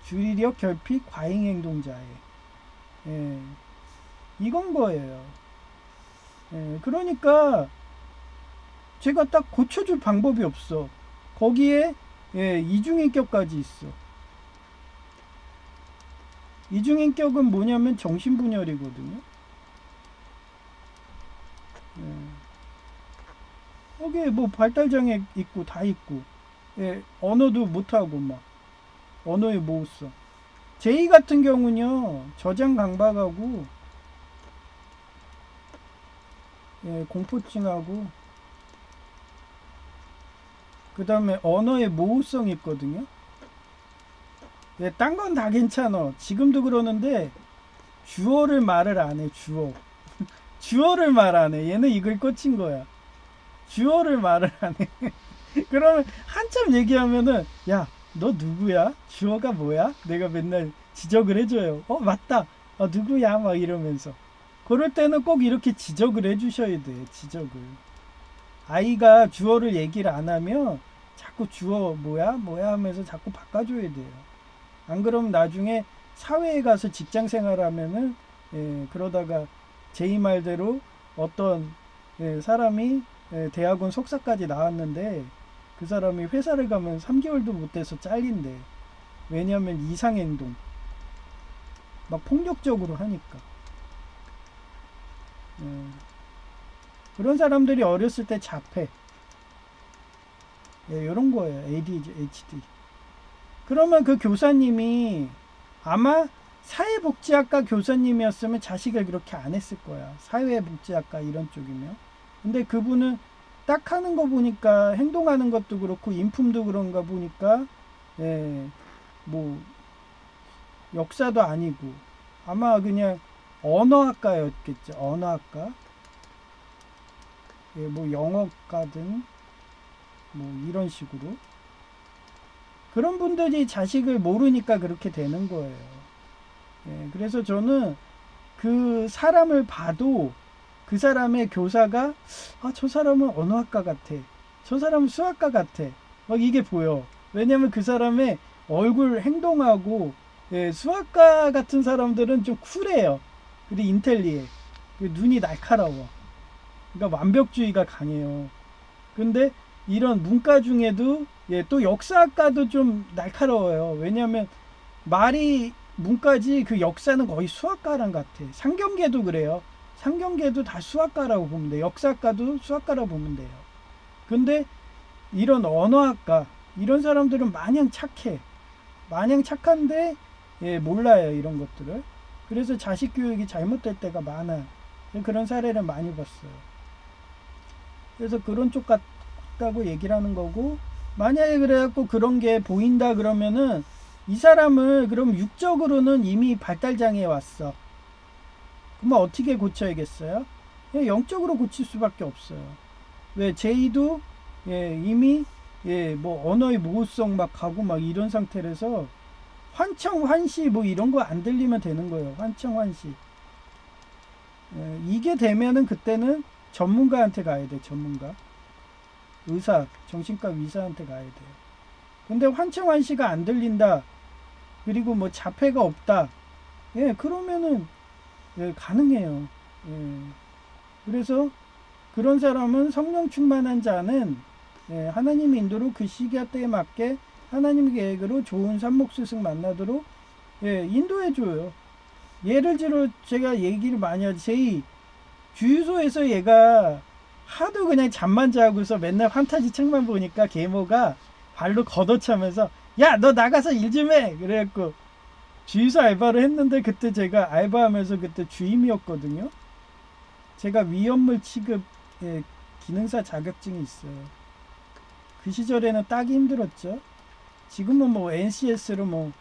주의력 결핍 과잉행동자에 이건 거예요. 그러니까 제가 딱 고쳐줄 방법이 없어. 거기에 이중인격까지 있어. 이중인격은 뭐냐면 정신분열이거든요. 거기에 뭐 발달장애 있고 다 있고 언어도 못하고 막 언어의 모호성. 제이 같은 경우는요 저장 강박하고 공포증하고 그 다음에 언어의 모호성이 있거든요. 딴 건 다 괜찮아. 지금도 그러는데 주어를 말을 안 해. 주어. 주어를 말 안 해. 얘는 이걸 꽂힌 거야. 주어를 말을 안 해. 그러면 한참 얘기하면은 야, 너 누구야? 주어가 뭐야? 내가 맨날 지적을 해줘요. 맞다. 누구야? 막 이러면서. 그럴 때는 꼭 이렇게 지적을 해주셔야 돼. 지적을. 아이가 주어를 얘기를 안 하면 자꾸 주어 뭐야? 뭐야? 하면서 자꾸 바꿔줘야 돼요. 안 그러면 나중에 사회에 가서 직장 생활하면은 그러다가 제이 말대로 어떤 사람이 대학원 석사까지 나왔는데 그 사람이 회사를 가면 3개월도 못 돼서 잘린대. 왜냐면 이상행동 막 폭력적으로 하니까. 그런 사람들이 어렸을 때 자폐 이런 거예요. ADHD. 그러면 그 교사님이 아마 사회복지학과 교사님이었으면 자식을 그렇게 안 했을 거야. 사회복지학과 이런 쪽이면. 근데 그분은 딱 하는 거 보니까 행동하는 것도 그렇고 인품도 그런가 보니까 뭐 역사도 아니고 아마 그냥 언어학과였겠죠. 언어학과. 뭐 영어과든 뭐 이런 식으로. 그런 분들이 자식을 모르니까 그렇게 되는 거예요. 그래서 저는 그 사람을 봐도 그 사람의 교사가 저 사람은 언어학과 같아. 저 사람은 수학과 같아. 막 이게 보여. 왜냐면 그 사람의 얼굴 행동하고 수학과 같은 사람들은 좀 쿨해요. 그리고 인텔리해. 눈이 날카로워. 그러니까 완벽주의가 강해요. 근데 이런 문과 중에도 또 역사학과도 좀 날카로워요. 왜냐면 말이 문과지 그 역사는 거의 수학과랑 같아. 상경계도 그래요. 상경계도 다 수학과라고 보면 돼요. 역사학과도 수학과라고 보면 돼요. 근데 이런 언어학과 이런 사람들은 마냥 착해. 마냥 착한데 몰라요. 이런 것들을. 그래서 자식 교육이 잘못될 때가 많아. 그런 사례를 많이 봤어요. 그래서 그런 쪽 같다고 얘기를 하는 거고, 만약에 그래갖고 그런 게 보인다 그러면은 이 사람을 그럼 육적으로는 이미 발달장애에 왔어. 그러면 어떻게 고쳐야겠어요? 영적으로 고칠 수밖에 없어요. 왜 제2도 이미 뭐 언어의 모호성 막 가고 막 이런 상태라서 환청환시 뭐 이런 거 안 들리면 되는 거예요. 환청환시. 이게 되면은 그때는 전문가한테 가야 돼. 전문가. 의사, 정신과 의사한테 가야 돼요. 근데 환청환시가 안 들린다. 그리고 뭐 자폐가 없다. 그러면은 가능해요. 그래서 그런 사람은 성령 충만한 자는 하나님의 인도로 그 시기때에 맞게 하나님의 계획으로 좋은 산목스승 만나도록 인도해줘요. 예를 들어 제가 얘기를 많이 하지. 주유소에서 얘가 하도 그냥 잠만 자고서 맨날 판타지 책만 보니까 계모가 발로 걷어차면서 야 너 나가서 일 좀 해. 그래갖고 주유소 알바를 했는데 그때 제가 알바하면서 그때 주임이었거든요. 제가 위험물 취급 기능사 자격증이 있어요. 그 시절에는 따기 힘들었죠. 지금은 뭐 NCS로 뭐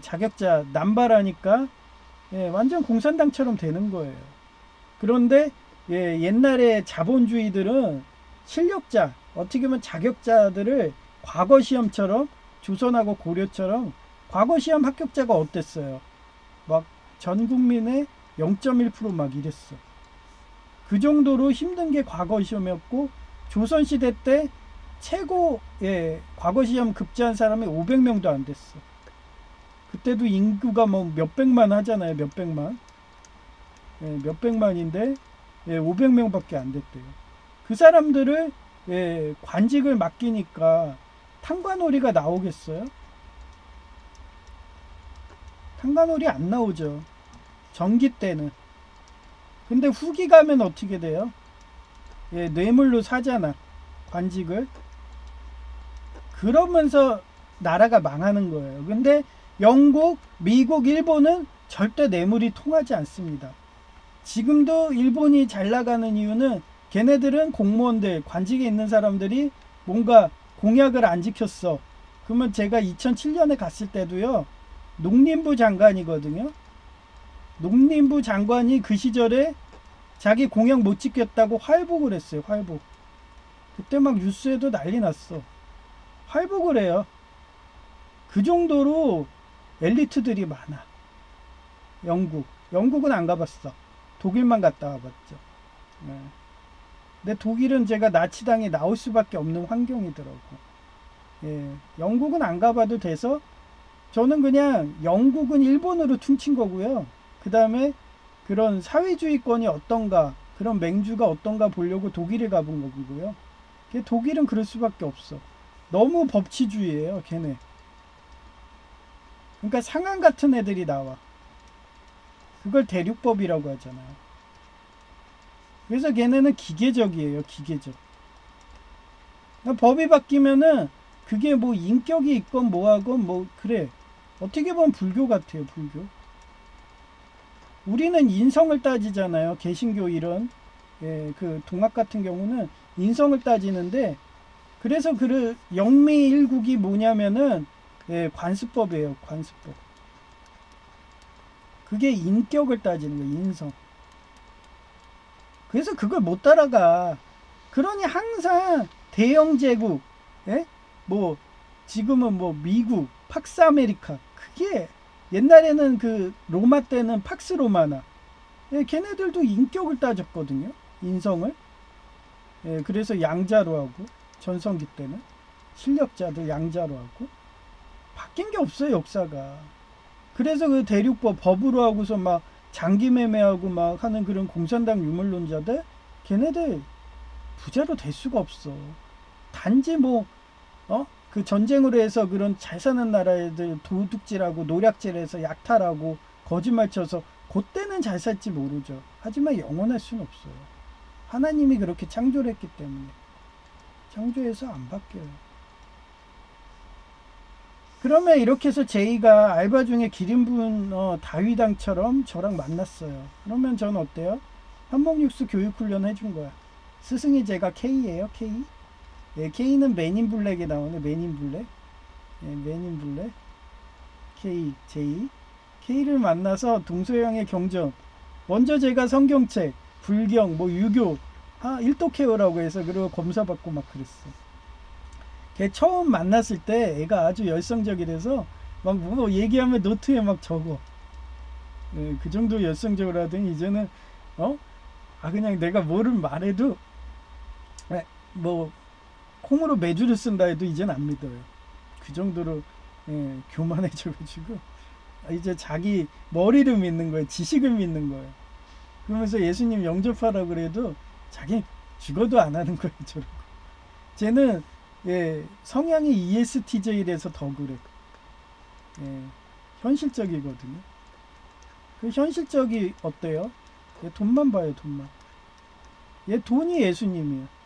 자격자 남발하니까 완전 공산당처럼 되는 거예요. 그런데 옛날에 자본주의들은 실력자, 어떻게 보면 자격자들을 과거 시험처럼 조선하고 고려처럼 과거 시험 합격자가 어땠어요? 막 전 국민의 0.1% 막 이랬어. 그 정도로 힘든 게 과거 시험이었고 조선시대 때 최고 과거 시험 급제한 사람이 500명도 안 됐어. 그때도 인구가 뭐 몇백만 하잖아요. 몇백만. 몇백만인데 500명밖에 안 됐대요. 그 사람들을 관직을 맡기니까 탄관오리가 나오겠어요? 탄관오리 안 나오죠. 전기 때는. 근데 후기 가면 어떻게 돼요? 뇌물로 사잖아. 관직을. 그러면서 나라가 망하는 거예요. 근데 영국, 미국, 일본은 절대 뇌물이 통하지 않습니다. 지금도 일본이 잘 나가는 이유는 걔네들은 공무원들, 관직에 있는 사람들이 뭔가 공약을 안 지켰어. 그러면 제가 2007년에 갔을 때도요. 농림부 장관이거든요. 농림부 장관이 그 시절에 자기 공약 못 지켰다고 활복을 했어요. 활복. 그때 막 뉴스에도 난리 났어. 활복을 해요. 그 정도로 엘리트들이 많아. 영국은 안 가봤어. 독일만 갔다 와봤죠. 근데 독일은 제가 나치당에 나올 수밖에 없는 환경이더라고. 영국은 안 가봐도 돼서 저는 그냥 영국은 일본으로 퉁친 거고요. 그 다음에 그런 사회주의권이 어떤가, 그런 맹주가 어떤가 보려고 독일에 가본 거고요. 독일은 그럴 수밖에 없어. 너무 법치주의예요, 걔네. 그러니까 상한 같은 애들이 나와. 그걸 대륙법이라고 하잖아요. 그래서 걔네는 기계적이에요, 기계적. 그러니까 법이 바뀌면은 그게 뭐 인격이 있건 뭐하건 뭐 그래. 어떻게 보면 불교 같아요, 불교. 우리는 인성을 따지잖아요. 개신교 이런 그 동학 같은 경우는 인성을 따지는데, 그래서 그 영미일국이 뭐냐면은 관습법이에요. 관습법. 그게 인격을 따지는 거예요. 인성. 그래서 그걸 못 따라가. 그러니 항상 대영 제국, 뭐 지금은 뭐 미국, 팍스 아메리카, 그게 옛날에는 그 로마 때는 팍스 로마나, 걔네들도 인격을 따졌거든요. 인성을. 그래서 양자로 하고, 전성기 때는 실력자들 양자로 하고, 바뀐 게 없어요, 역사가. 그래서 그 대륙법 법으로 하고서 막 장기매매하고 막 하는 그런 공산당 유물론자들, 걔네들 부자로 될 수가 없어. 단지 뭐 그 전쟁으로 해서 그런 잘 사는 나라애들 도둑질하고 노략질해서 약탈하고 거짓말 쳐서 그때는 잘 살지 모르죠. 하지만 영원할 수는 없어요. 하나님이 그렇게 창조를 했기 때문에. 창조해서 안 바뀌어요. 그러면 이렇게 해서 제이가 알바 중에 기린분 다윗왕처럼 저랑 만났어요. 그러면 저는 어때요? 한목육수 교육훈련 해준 거야. 스승이 제가 K예요, K. K는 맨인 블랙에 나오네. 맨인 블랙. 맨인 블랙. K, J. K를 만나서 동서양의 경전. 먼저 제가 성경책, 불경, 뭐 유교, 일독해오라고 해서 그리고 검사받고 막 그랬어. 걔 처음 만났을 때 애가 아주 열성적이라서 막 뭐 얘기하면 노트에 막 적어. 그 정도 열성적으로 하더니 이제는 그냥 내가 뭐를 말해도 뭐 콩으로 매주를 쓴다 해도 이제는 안 믿어요. 그 정도로 교만해져가지고 이제 자기 머리를 믿는 거예요. 지식을 믿는 거예요. 그러면서 예수님 영접하라고 그래도 자기 죽어도 안 하는 거예요. 저러고. 쟤는 성향이 ESTJ라서 더 그래. 현실적이거든요. 그 현실적이 어때요? 얘 돈만 봐요, 돈만. 얘 돈이 예수님이에요.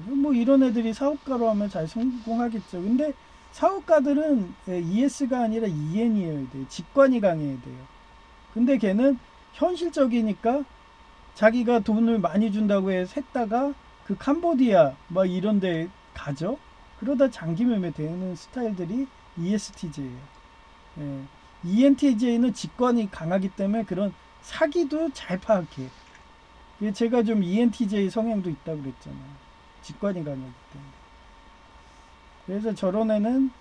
뭐 이런 애들이 사업가로 하면 잘 성공하겠죠. 근데 사업가들은 ES가 아니라 EN이어야 돼요. 직관이 강해야 돼요. 근데 걔는 현실적이니까 자기가 돈을 많이 준다고 해서 했다가 그 캄보디아 막 이런 데 가죠. 그러다 장기매매 되는 스타일들이 ESTJ예요. ENTJ는 직관이 강하기 때문에 그런 사기도 잘 파악해. 제가 좀 ENTJ 성향도 있다고 그랬잖아요. 직관이 강하기 때문에. 그래서 저런 애는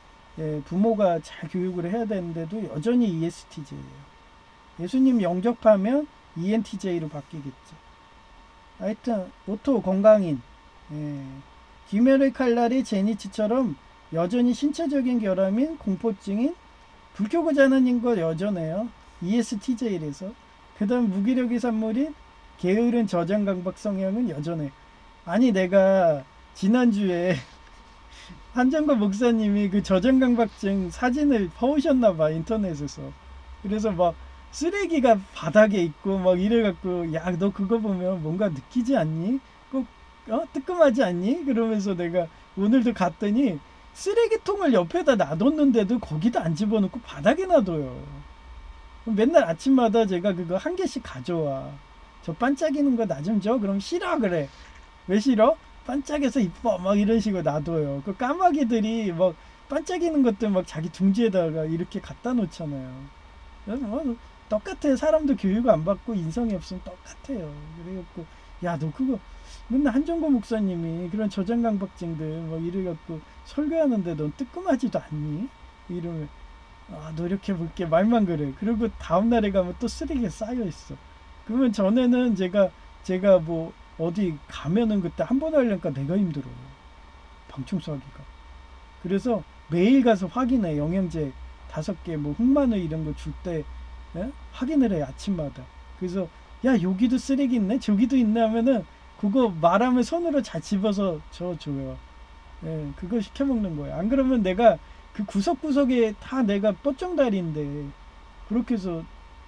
부모가 잘 교육을 해야 되는데도 여전히 ESTJ예요. 예수님 영접하면 ENTJ로 바뀌겠죠. 하여튼 오토 건강인, 귀멸의 칼날이 제니치처럼 여전히 신체적인 결함인 공포증인 불교구자 하나님과 여전해요. ESTJ라서. 그 다음 무기력의 산물인 게으른 저장강박 성향은 여전해. 아니 내가 지난주에 한정과 목사님이 그 저장강박증 사진을 퍼오셨나봐 인터넷에서. 그래서 막 쓰레기가 바닥에 있고 막 이래갖고 야 너 그거 보면 뭔가 느끼지 않니? 꼭 뜨끔하지 않니? 그러면서 내가 오늘도 갔더니 쓰레기통을 옆에다 놔뒀는데도 거기다 안 집어넣고 바닥에 놔둬요. 맨날 아침마다 제가 그거 한 개씩 가져와. 저 반짝이는 거 나 좀 줘? 그럼 싫어 그래. 왜 싫어? 반짝여서 이뻐 막 이런 식으로 놔둬요. 그 까마귀들이 막 반짝이는 것들 막 자기 둥지에다가 이렇게 갖다 놓잖아요. 뭐 똑같아요. 사람도 교육 안 받고 인성이 없으면 똑같아요. 그래갖고 야 너 그거 맨날 한정고 목사님이 그런 저장강박증들 막 이래갖고 설교하는데 넌 뜨끔하지도 않니? 이러면 노력해볼게 말만 그래. 그리고 다음날에 가면 또 쓰레기가 쌓여있어. 그러면 전에는 제가 뭐 어디 가면은 그때 한 번 하려니까 내가 힘들어. 방청소하기가. 그래서 매일 가서 확인해. 영양제 5개 뭐 흑마늘 이런 거 줄 때 확인을 해 아침마다. 그래서 야 여기도 쓰레기 있네 저기도 있네 하면은 그거 말하면 손으로 잘 집어서 줘요. 예, 그거 시켜 먹는 거예요. 안 그러면 내가 그 구석구석에 다 내가 뻗정다리인데 그렇게 해서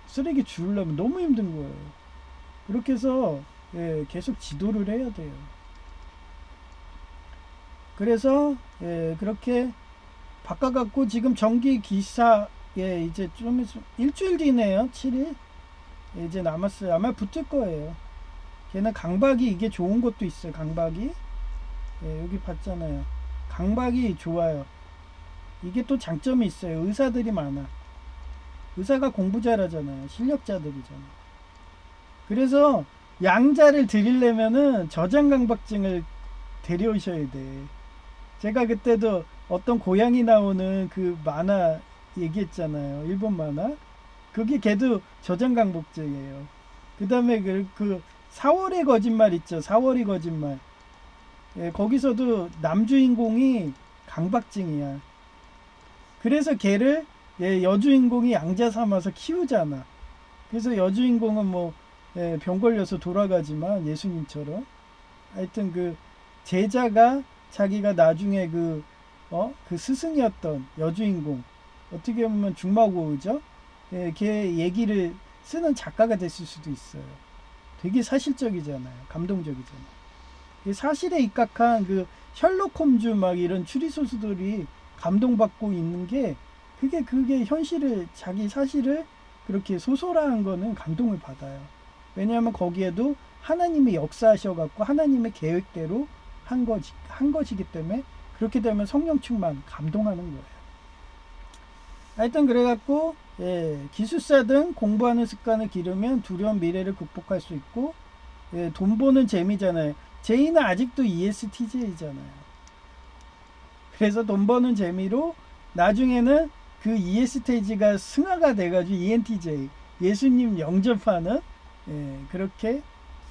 쓰레기 주우려면 너무 힘든 거예요. 그렇게 해서 예, 계속 지도를 해야 돼요. 그래서 예, 그렇게 바꿔갖고 지금 전기 기사 예, 이제 좀 일주일 뒤네요. 7일 이제 남았어요. 아마 붙을 거예요. 걔는 강박이 이게 좋은 것도 있어요. 강박이 예, 여기 봤잖아요. 강박이 좋아요. 이게 또 장점이 있어요. 의사들이 많아. 의사가 공부 잘하잖아요. 실력자들이잖아요. 그래서 양자를 드리려면은 저장강박증을 데려오셔야 돼. 제가 그때도 어떤 고양이 나오는 그 만화 얘기했잖아요. 일본 만화. 그게 걔도 저장강박증이에요. 그 다음에 그 4월의 거짓말 있죠. 4월의 거짓말. 예, 거기서도 남주인공이 강박증이야. 그래서 걔를 예, 여주인공이 양자 삼아서 키우잖아. 그래서 여주인공은 뭐 예, 병 걸려서 돌아가지만 예수님처럼 하여튼 그 제자가 자기가 나중에 그 스승이었던 여주인공 어떻게 보면 중마고우죠. 예, 걔 얘기를 쓰는 작가가 됐을 수도 있어요. 되게 사실적이잖아요. 감동적이잖아요. 사실에 입각한 그 셜록 홈즈 막 이런 추리소설들이 감동받고 있는 게 그게 현실을 자기 사실을 그렇게 소설화한 거는 감동을 받아요. 왜냐하면 거기에도 하나님이 역사하셔갖고 하나님의 계획대로 한 것이기 때문에 그렇게 되면 성령 충만 감동하는 거예요. 하여튼 그래갖고 예, 기술사든 공부하는 습관을 기르면 두려운 미래를 극복할 수 있고 예, 돈 버는 재미잖아요. 제이는 아직도 ESTJ잖아요. 그래서 돈 버는 재미로 나중에는 그 ESTJ가 승화가 돼가지고 ENTJ 예수님 영접하는 예, 그렇게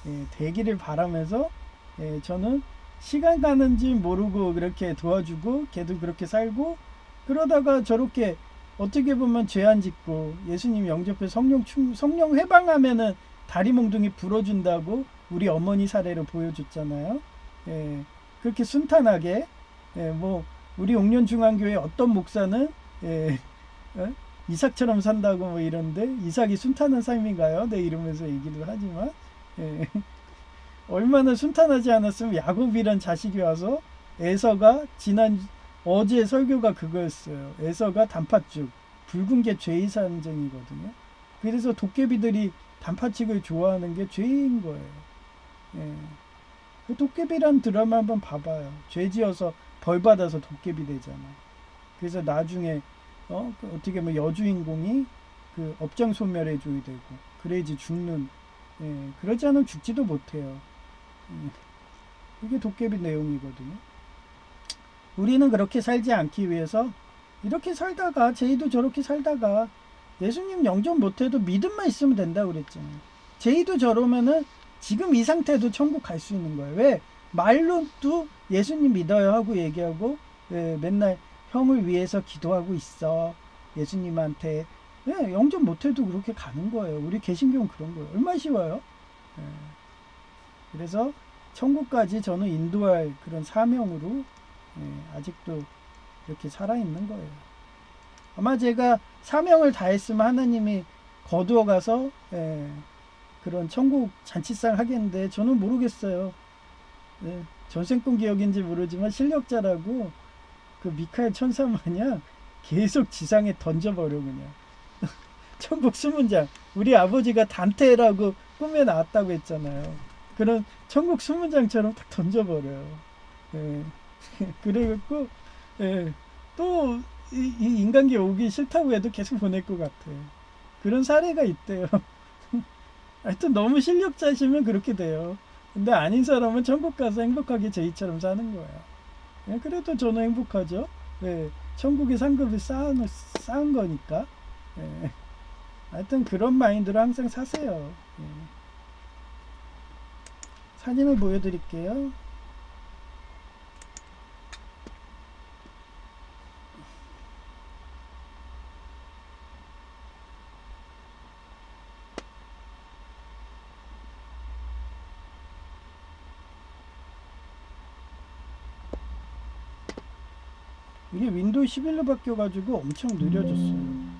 예, 되기를 바라면서 예, 저는 시간 가는지 모르고 그렇게 도와주고 걔도 그렇게 살고 그러다가 저렇게 어떻게 보면 죄 안 짓고 예수님 영접해 성령 회방하면은 다리 몽둥이 불어준다고 우리 어머니 사례를 보여줬잖아요. 예, 그렇게 순탄하게 예, 뭐 우리 옥년중앙교회 어떤 목사는 예, 이삭처럼 산다고 뭐 이런데 이삭이 순탄한 삶인가요? 네 이러면서 얘기를 하지만 예, 얼마나 순탄하지 않았으면 야곱이란 자식이 와서 에서가 어제 설교가 그거였어요. 에서가 단팥죽 붉은 게 죄의 상징이거든요. 그래서 도깨비들이 단팥죽을 좋아하는 게 죄인 거예요. 예. 그 도깨비란 드라마 한번 봐봐요. 죄 지어서 벌 받아서 도깨비 되잖아. 그래서 나중에 어떻게 보면 여주인공이 그 업장 소멸해 줘야 되고 그래야지 죽는 예. 그러지 않으면 죽지도 못해요. 예. 이게 도깨비 내용이거든요. 우리는 그렇게 살지 않기 위해서 이렇게 살다가 제이도 저렇게 살다가 예수님 영접 못해도 믿음만 있으면 된다고 그랬잖아요. 제이도 저러면은 지금 이 상태도 천국 갈 수 있는 거예요. 왜? 말로도 예수님 믿어요 하고 얘기하고 맨날 형을 위해서 기도하고 있어. 예수님한테 영접 못해도 그렇게 가는 거예요. 우리 개신교는 그런 거예요. 얼마나 쉬워요. 그래서 천국까지 저는 인도할 그런 사명으로 아직도 이렇게 살아있는 거예요. 아마 제가 사명을 다했으면 하나님이 거두어 가서 그런 천국 잔치상 하겠는데 저는 모르겠어요. 전생꾼 기억인지 모르지만 실력자라고 그 미카엘 천사 마냥 계속 지상에 던져버려 그냥. 천국 수문장 우리 아버지가 단테라고 꿈에 나왔다고 했잖아요. 그런 천국 수문장처럼 딱 던져버려요. 그래갖고 또 이 인간계 오기 싫다고 해도 계속 보낼 것 같아. 그런 사례가 있대요. 하여튼 너무 실력자시면 그렇게 돼요. 근데 아닌 사람은 천국 가서 행복하게 제이처럼 사는 거예요. 그래도 저는 행복하죠. 천국의 상급을 쌓은 거니까. 하여튼 그런 마인드로 항상 사세요. 사진을 보여드릴게요. 이게 윈도우 11로 바뀌어가지고 엄청 느려졌어요.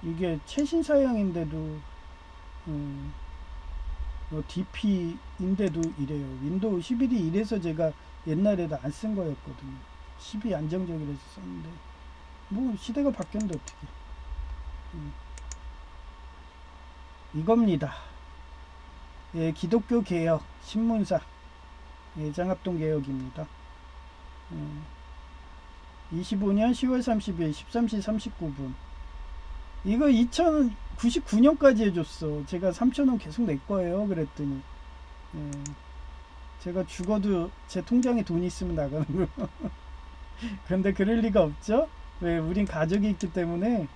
이게 최신 사양인데도 DP인데도 이래요. 윈도우 11이 이래서 제가 옛날에도 안 쓴 거였거든요. 10이 안정적이라서 썼는데 뭐 시대가 바뀌었는데 어떻게 이겁니다. 예, 기독교 개혁 신문사 예, 장합동 개혁입니다. 25년 10월 30일 13시 39분. 이거 2099년까지 해줬어. 제가 3,000원 계속 낼 거예요. 그랬더니 예, 제가 죽어도 제 통장에 돈이 있으면 나가는 거예요. 그런데 그럴 리가 없죠. 왜 우린 가족이 있기 때문에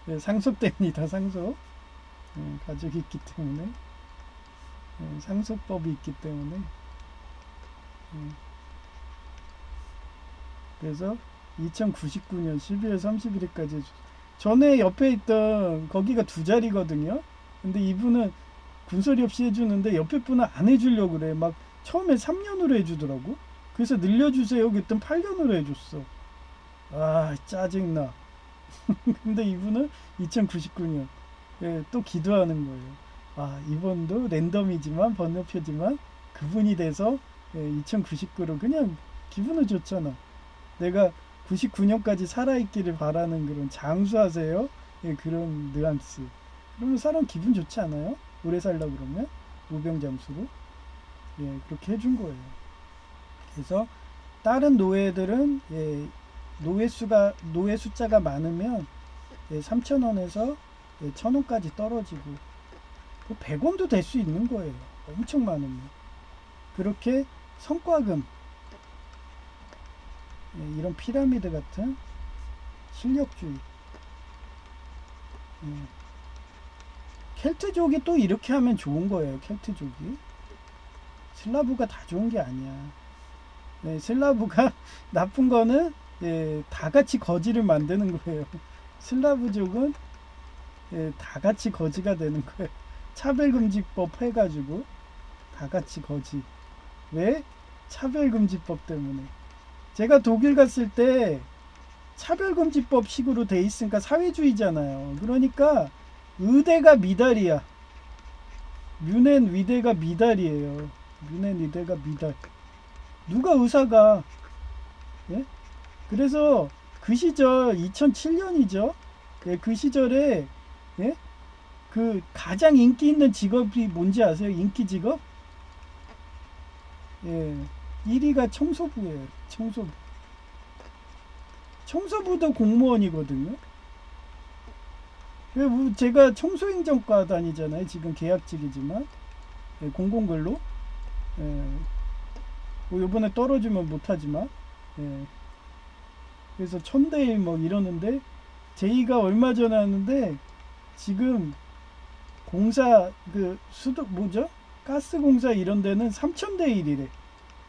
예, 상속됩니다. 상속. 예, 가족이 있기 때문에 예, 상속법이 있기 때문에 예, 그래서 2099년 12월 31일까지 전에 옆에 있던 거기가 두 자리거든요. 근데 이분은 군소리 없이 해주는데 옆에 분은 안 해주려고 그래. 막 처음에 3년으로 해주더라고. 그래서 늘려주세요. 그랬더니 8년으로 해줬어. 아 짜증나. 근데 이분은 2099년 예, 또 기도하는 거예요. 아 이번도 랜덤이지만 번호표지만 그분이 돼서 예, 2099로 그냥 기분은 좋잖아. 내가 99년까지 살아있기를 바라는 그런 장수하세요. 예, 그런 뉘앙스. 그러면 사람 기분 좋지 않아요? 오래 살다 그러면 우병잠수로 예, 그렇게 해준 거예요. 그래서 다른 노예들은 예, 노예 숫자가 많으면 예, 3,000원에서 예, 1,000원까지 떨어지고 100원도 될 수 있는 거예요. 엄청 많으면 그렇게 성과금 예, 이런 피라미드 같은 실력주의 예, 켈트족이 또 이렇게 하면 좋은 거예요. 켈트족이 슬라브가 다 좋은 게 아니야. 네, 슬라브가 나쁜 거는 예, 다 같이 거지를 만드는 거예요. 슬라브족은 예, 다 같이 거지가 되는 거예요. 차별금지법 해가지고 다 같이 거지. 왜? 차별금지법 때문에. 제가 독일 갔을 때 차별금지법 식으로 돼 있으니까 사회주의잖아요. 그러니까 의대가 미달이야. 뮌헨 위대가 미달이에요. 뮌헨 위대가 미달. 누가 의사가 예? 그래서 그 시절 2007년이죠. 예, 그 시절에 예? 그 가장 인기 있는 직업이 뭔지 아세요? 인기 직업? 예. 1위가 청소부예요. 청소부. 청소부도 공무원이거든요. 제가 청소행정과 다니잖아요. 지금 계약직이지만 예, 공공근로. 예, 뭐 요번에 떨어지면 못하지만 예, 그래서 1000대1 뭐 이러는데 제의가 얼마 전에 하는데 지금 공사 그 수도 뭐죠? 가스공사 이런 데는 3000대1이래.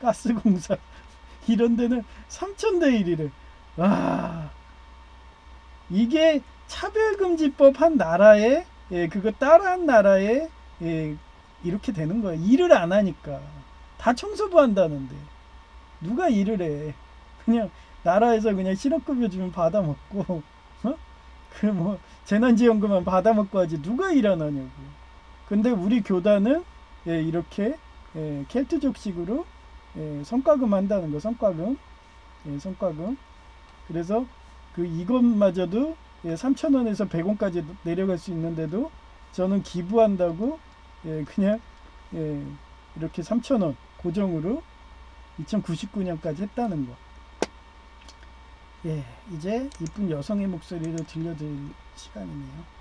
가스공사 이런 데는 3000대1이래. 와 이게 차별금지법 한 나라에 예, 그거 따라한 나라에 예, 이렇게 되는 거야. 일을 안 하니까 다 청소부 한다는데 누가 일을 해? 그냥 나라에서 그냥 실업급여 주면 받아먹고 어? 그 뭐 재난지원금만 받아먹고 하지 누가 일 안 하냐고. 근데 우리 교단은 예, 이렇게 예, 켈트족식으로 예, 성과금 한다는 거. 성과금 예, 성과금. 그래서 그 이것마저도 예, 3,000원에서 100원까지 내려갈 수 있는데도 저는 기부한다고 예, 그냥 예, 이렇게 3,000원 고정으로 2099년까지 했다는 거. 예, 이제 이쁜 여성의 목소리를 들려드릴 시간이네요.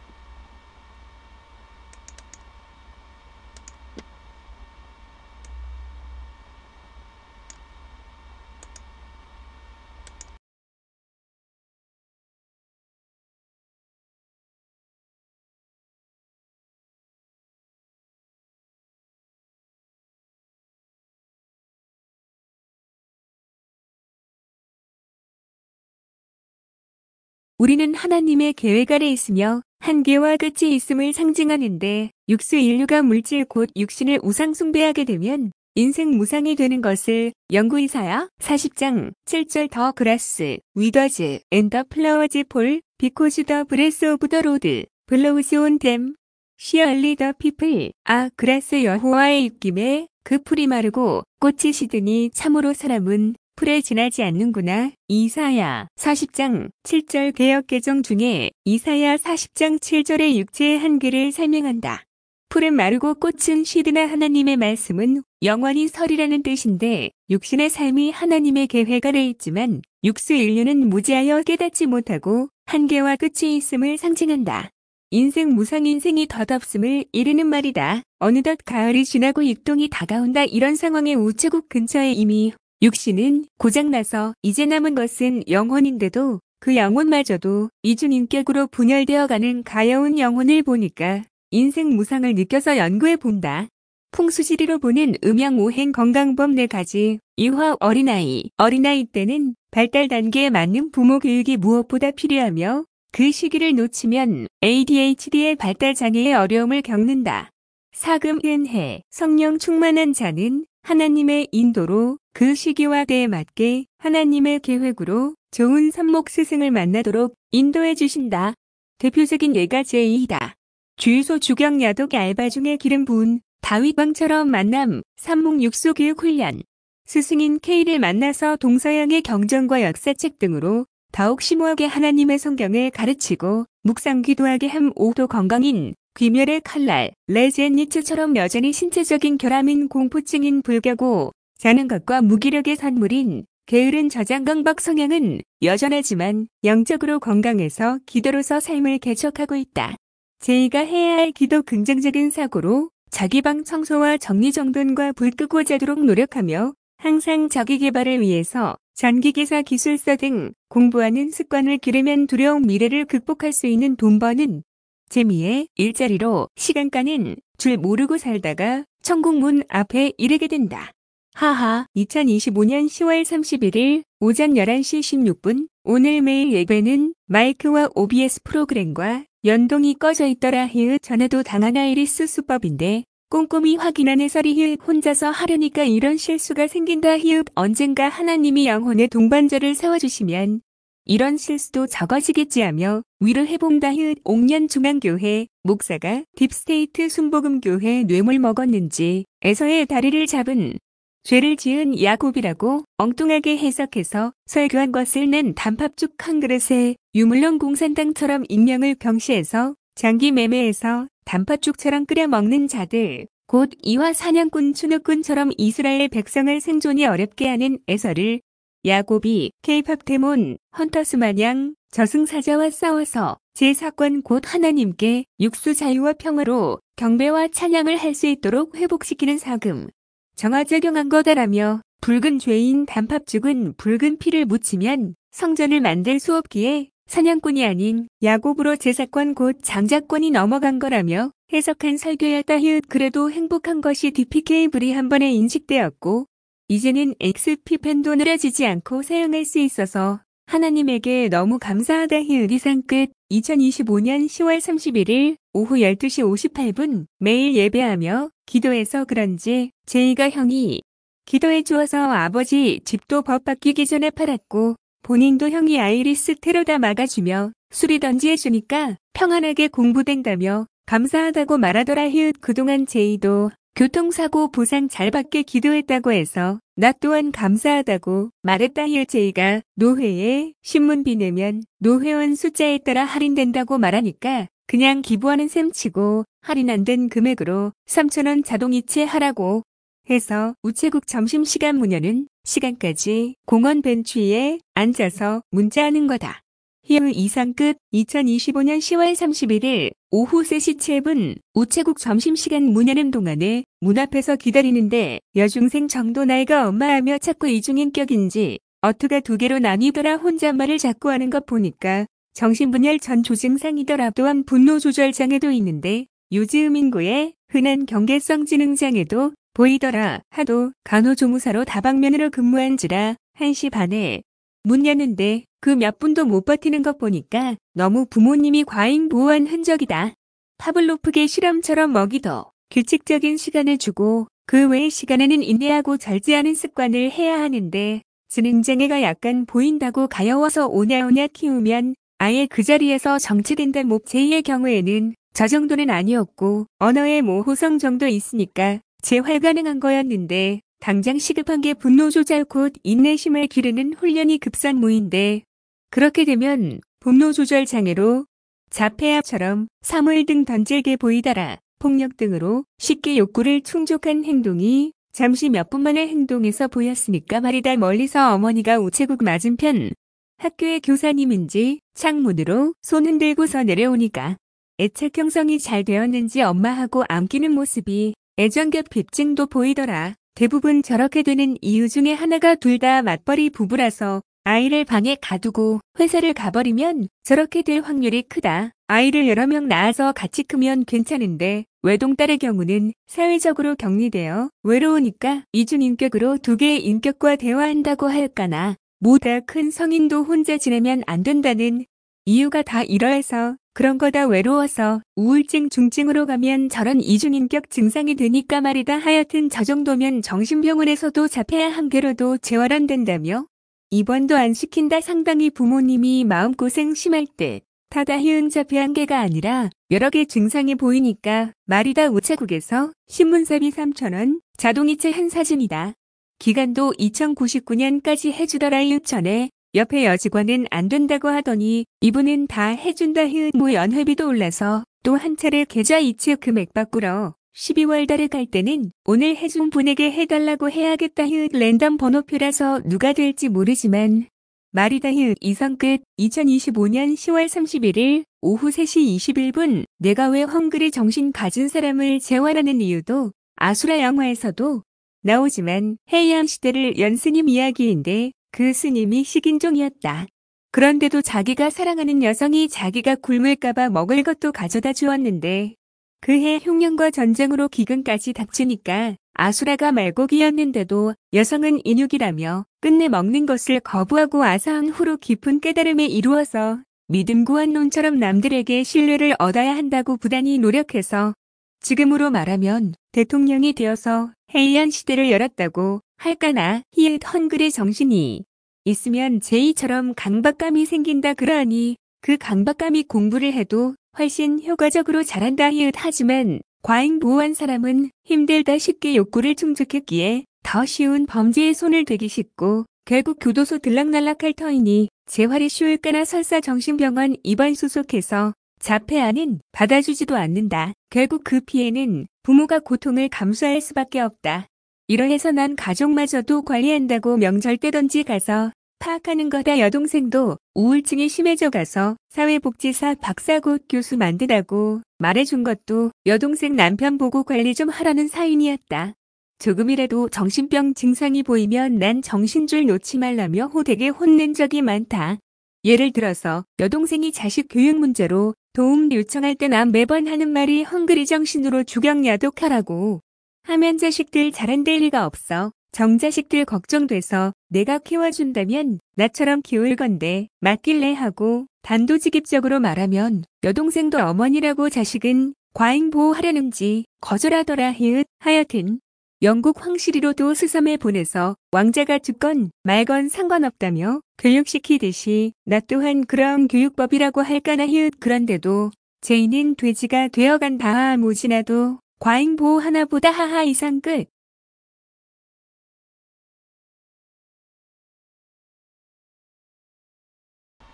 우리는 하나님의 계획 아래 있으며 한계와 끝이 있음을 상징하는데 육수 인류가 물질 곧 육신을 우상 숭배하게 되면 인생 무상이 되는 것을 연구 이사야 40장 7절 더 그라스 위더즈 앤더 플라워즈 폴 비코즈 더 브레스 오브 더 로드 블로우스 온 댐 시얼리 더 피플 아 그라스 여호와의 입김에 그 풀이 마르고 꽃이 시드니 참으로 사람은 풀에 지나지 않는구나. 이사야 40장 7절 개역 개정 중에 이사야 40장 7절의 육체의 한계를 설명한다. 풀은 마르고 꽃은 시드나 하나님의 말씀은 영원히 설이라는 뜻인데 육신의 삶이 하나님의 계획 아래 있지만 육수 인류는 무지하여 깨닫지 못하고 한계와 끝이 있음을 상징한다. 인생 무상 인생이 덧없음을 이르는 말이다. 어느덧 가을이 지나고 입동이 다가온다. 이런 상황에 우체국 근처에 이미 육신은 고장나서 이제 남은 것은 영혼인데도 그 영혼마저도 이중인격으로 분열되어가는 가여운 영혼을 보니까 인생 무상을 느껴서 연구해 본다. 풍수지리로 보는 음양오행 건강법 4가지. 이화 어린아이 때는 발달 단계에 맞는 부모 교육이 무엇보다 필요하며 그 시기를 놓치면 ADHD의 발달 장애의 어려움을 겪는다. 사금 은혜 성령 충만한 자는 하나님의 인도로 그 시기와 때에 맞게 하나님의 계획으로 좋은 삽목 스승을 만나도록 인도해 주신다. 대표적인 예가 제2이다. 주유소 주경 야독 알바 중에 기름 부은 다윗왕처럼 만남 삽목 육수 교육 훈련. 스승인 K를 만나서 동서양의 경전과 역사책 등으로 더욱 심오하게 하나님의 성경을 가르치고 묵상 기도하게 함. 5도 건강인 귀멸의 칼날 레젠니츠처럼 여전히 신체적인 결함인 공포증인 불교고 자는 것과 무기력의 선물인 게으른 저장강박 성향은 여전하지만 영적으로 건강해서 기도로서 삶을 개척하고 있다. 제이가 해야 할 기도 긍정적인 사고로 자기 방 청소와 정리정돈과 불 끄고 자도록 노력하며 항상 자기 개발을 위해서 전기기사 기술사 등 공부하는 습관을 기르면 두려운 미래를 극복할 수 있는 돈 버는 재미에 일자리로 시간 가는 줄 모르고 살다가 천국 문 앞에 이르게 된다. 하하 2025년 10월 31일 오전 11시 16분 오늘 매일 예배는 마이크와 OBS 프로그램과 연동이 꺼져 있더라. 히읗 전에도 당한 아이리스 수법인데 꼼꼼히 확인한 해설이 히읗 혼자서 하려니까 이런 실수가 생긴다. 히읗 언젠가 하나님이 영혼의 동반자를 세워주시면 이런 실수도 적어지겠지 하며 위로해본다. 히읗 옥년 중앙교회 목사가 딥스테이트 순복음교회 뇌물 먹었는지 에서의 다리를 잡은 죄를 지은 야곱이라고 엉뚱하게 해석해서 설교한 것을 낸 단팥죽 한 그릇에 유물론 공산당처럼 인명을 경시해서 장기 매매해서 단팥죽처럼 끓여 먹는 자들 곧 이화 사냥꾼 추누꾼처럼 이스라엘 백성을 생존이 어렵게 하는 에서를 야곱이 케이팝 데몬 헌터스 마냥 저승사자와 싸워서 제 사건 곧 하나님께 육수 자유와 평화로 경배와 찬양을 할 수 있도록 회복시키는 사금 정화작용한 거다라며 붉은 죄인 단팥죽은 붉은 피를 묻히면 성전을 만들 수 없기에 사냥꾼이 아닌 야곱으로 제사권 곧 장자권이 넘어간 거라며 해석한 설교였다. 히읗 그래도 행복한 것이 DP케이블이 한 번에 인식되었고 이제는 XP 펜도 늘어지지 않고 사용할 수 있어서 하나님에게 너무 감사하다. 히읗 이상 끝. 2025년 10월 31일 오후 12시 58분 매일 예배하며 기도해서 그런지 제이가 형이 기도해 주어서 아버지 집도 법 바뀌기 전에 팔았고 본인도 형이 아이리스 테러다 막아주며 수리던지 해주니까 평안하게 공부된다며 감사하다고 말하더라. 히읗 그동안 제이도 교통사고 보상 잘 받게 기도했다고 해서 나 또한 감사하다고 말했다. 히읗 제이가 노회에 신문비 내면 노회원 숫자에 따라 할인된다고 말하니까 그냥 기부하는 셈 치고 할인 안 된 금액으로 3,000원 자동이체 하라고 해서 우체국 점심시간 문여는 시간까지 공원 벤치에 앉아서 문자하는 거다. 히읗 이상 끝. 2025년 10월 31일 오후 3시 7분 우체국 점심시간 문 여는 동안에 문 앞에서 기다리는데 여중생 정도 나이가 엄마하며 자꾸 이중인격인지 어투가 2개로 나뉘더라. 혼잣말을 자꾸 하는 것 보니까 정신분열 전 조증상이더라. 또한 분노조절장애도 있는데 요즘 인구의 흔한 경계성 지능장애도 보이더라. 하도 간호조무사로 다방면으로 근무한지라 1시 반에 문 여는데 그 몇 분도 못 버티는 것 보니까 너무 부모님이 과잉 보호한 흔적이다. 파블로프계 실험처럼 먹이도 규칙적인 시간을 주고 그 외의 시간에는 인내하고 절제하는 습관을 해야 하는데 지능장애가 약간 보인다고 가여워서 오냐오냐 키우면 아예 그 자리에서 정체된다. 제2의 경우에는 저 정도는 아니었고 언어의 모호성 정도 있으니까 재활 가능한 거였는데 당장 시급한 게 분노 조절 곧 인내심을 기르는 훈련이 급선무인데 그렇게 되면 분노 조절 장애로 자폐아처럼 사물 등 던질게 보이다라 폭력 등으로 쉽게 욕구를 충족한 행동이 잠시 몇 분 만에 행동에서 보였으니까 말이다. 멀리서 어머니가 우체국 맞은편 학교의 교사님인지 창문으로 손 흔들고서 내려오니까 애착 형성이 잘 되었는지 엄마하고 안기는 모습이 애정겹 빚증도 보이더라. 대부분 저렇게 되는 이유 중에 하나가 둘 다 맞벌이 부부라서 아이를 방에 가두고 회사를 가버리면 저렇게 될 확률이 크다. 아이를 여러 명 낳아서 같이 크면 괜찮은데 외동딸의 경우는 사회적으로 격리되어 외로우니까 이중인격으로 두 개의 인격과 대화한다고 할까나 보다 큰 성인도 혼자 지내면 안 된다는 이유가 다 이러해서 그런 거다. 외로워서 우울증 중증으로 가면 저런 이중인격 증상이 되니까 말이다. 하여튼 저 정도면 정신병원에서도 자폐아 한 개로도 재활 안 된다며? 입원도 안 시킨다. 상당히 부모님이 마음고생 심할 듯. 타다. 희은 자폐 한 개가 아니라 여러 개 증상이 보이니까 말이다. 우체국에서 신문사비 3,000원, 자동이체 한 사진이다. 기간도 2099년까지 해주더라. 전에 옆에 여직원은 안 된다고 하더니 이분은 다 해준다. 뭐 연회비도 올라서 또 한 차례 계좌 이체 금액 바꾸러 12월 달에 갈 때는 오늘 해준 분에게 해달라고 해야겠다. 랜덤 번호표라서 누가 될지 모르지만 말이다. 이성 끝. 2025년 10월 31일 오후 3시 21분 내가 왜 헝그리 정신 가진 사람을 재활하는 이유도 아수라 영화에서도 나오지만 해양 시대를 연 스님 이야기인데 그 스님이 식인종이었다. 그런데도 자기가 사랑하는 여성이 자기가 굶을까봐 먹을 것도 가져다 주었는데 그해 흉년과 전쟁으로 기근까지 닥치니까 아수라가 말고기였는데도 여성은 인육이라며 끝내 먹는 것을 거부하고 아사한 후로 깊은 깨달음에 이루어서 믿음 구원론처럼 남들에게 신뢰를 얻어야 한다고 부단히 노력해서 지금으로 말하면 대통령이 되어서 해이한 시대를 열었다고 할까나. 히읗 헝그리 정신이 있으면 제이처럼 강박감이 생긴다. 그러하니 그 강박감이 공부를 해도 훨씬 효과적으로 잘한다. 하지만 과잉 보호한 사람은 힘들다. 쉽게 욕구를 충족했기에 더 쉬운 범죄에 손을 대기 쉽고 결국 교도소 들락날락할 터이니 재활이 쉬울까나. 설사 정신병원 입원 수속해서 자폐아는 받아주지도 않는다. 결국 그 피해는 부모가 고통을 감수할 수밖에 없다. 이러해서 난 가족마저도 관리한다고 명절 때든지 가서 파악하는 거다. 여동생도 우울증이 심해져 가서 사회복지사 박사 곧 교수 만드다고 말해준 것도 여동생 남편 보고 관리 좀 하라는 사인이었다. 조금이라도 정신병 증상이 보이면 난 정신줄 놓지 말라며 호되게 혼낸 적이 많다. 예를 들어서 여동생이 자식 교육 문제로 도움 요청할 때 난 매번 하는 말이 헝그리 정신으로 주경야독하라고 하면 자식들 잘한될 리가 없어. 정자식들 걱정돼서 내가 키워준다면 나처럼 키울 건데 맞길래 하고 단도직입적으로 말하면 여동생도 어머니라고 자식은 과잉 보호하려는지 거절하더라. 하여튼 영국 황실이로도 스섬에 보내서 왕자가 죽건 말건 상관없다며 교육시키듯이 나 또한 그런 교육법이라고 할까나. 그런데도 제이는 돼지가 되어간다. 모지나도 과잉 보호 하나보다. 하하. 이상 끝.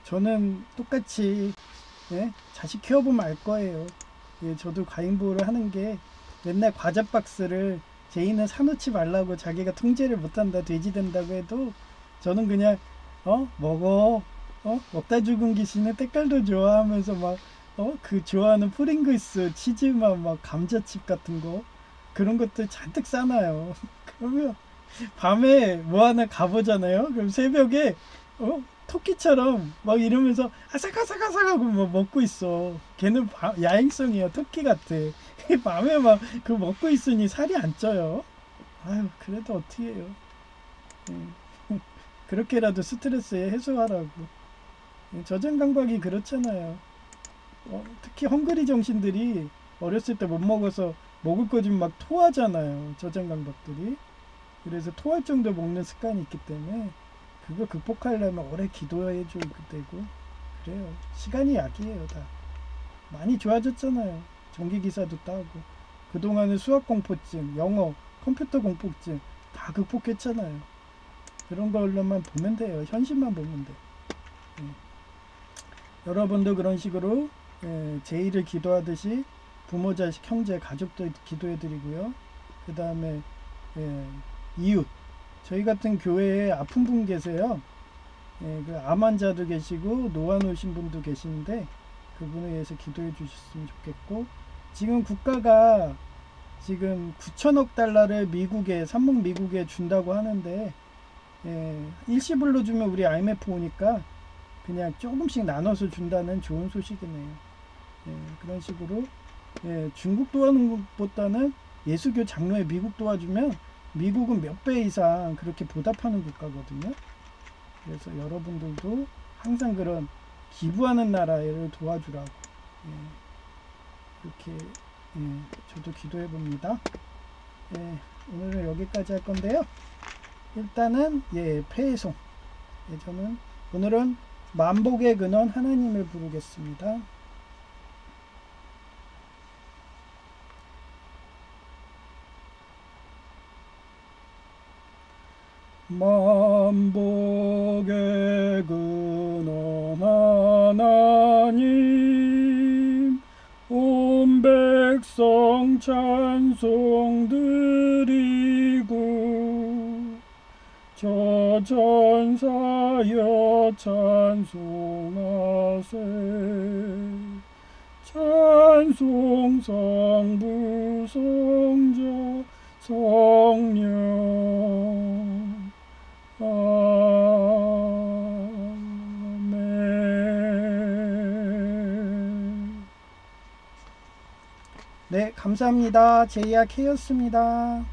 저는 똑같이 자식 키워보면 알 거예요. 저도 과잉보호를 하는 게 맨날 과자 박스를 제이는 사놓지 말라고 자기가 통제를 못한다 돼지 된다고 해도 저는 그냥 먹어 먹다 죽은 귀신은 때깔도 좋아하면서 막 그 좋아하는 프링글스 치즈맛 막 감자칩 같은 거 그런 것들 잔뜩 싸놔요. 그러면 밤에 뭐 하나 가보잖아요. 그럼 새벽에 토끼처럼 막 이러면서 아삭아삭아삭하고 뭐 먹고 있어. 걔는 야행성이야. 토끼 같아. 밤에 막 그 먹고 있으니 살이 안 쪄요. 아유 그래도 어떻게 해요. 그렇게라도 스트레스 해소하라고. 저장 강박이 그렇잖아요. 특히 헝그리 정신들이 어렸을 때 못 먹어서 먹을 거 좀 막 토하잖아요. 저장 강박들이. 그래서 토할 정도 먹는 습관이 있기 때문에 그거 극복하려면 오래 기도해줘야 되고 그래요. 시간이 약이에요. 다 많이 좋아졌잖아요. 전기기사도 따고 그동안은 수학 공포증, 영어, 컴퓨터 공포증 다 극복했잖아요. 그런 걸로만 보면 돼요. 현실만 보면 돼. 여러분도 그런 식으로 제의를 기도하듯이 부모, 자식, 형제, 가족도 기도해 드리고요. 그 다음에 이웃, 저희 같은 교회에 아픈 분 계세요. 그 암 환자도 계시고 노안 오신 분도 계시는데 그분에 의해서 기도해 주셨으면 좋겠고, 지금 국가가 지금 9천억 달러를 미국에, 삼목 미국에 준다고 하는데 일시불로 주면 우리 IMF 오니까 그냥 조금씩 나눠서 준다는 좋은 소식이네요. 그런 식으로 중국 도와주는 것보다는 예수교 장로에 미국 도와주면 미국은 몇 배 이상 그렇게 보답하는 국가거든요. 그래서 여러분들도 항상 그런 기부하는 나라를 도와주라고 이렇게 저도 기도해 봅니다. 오늘은 여기까지 할 건데요. 일단은 폐송. 저는 오늘은 만복의 근원 하나님을 부르겠습니다. 만복의 근원 하나님, 온 백성 찬송 드리고 저 전사여 찬송하세. 찬송 성부 성자 성령. 아멘. 네, 감사합니다. 제이아케이였습니다.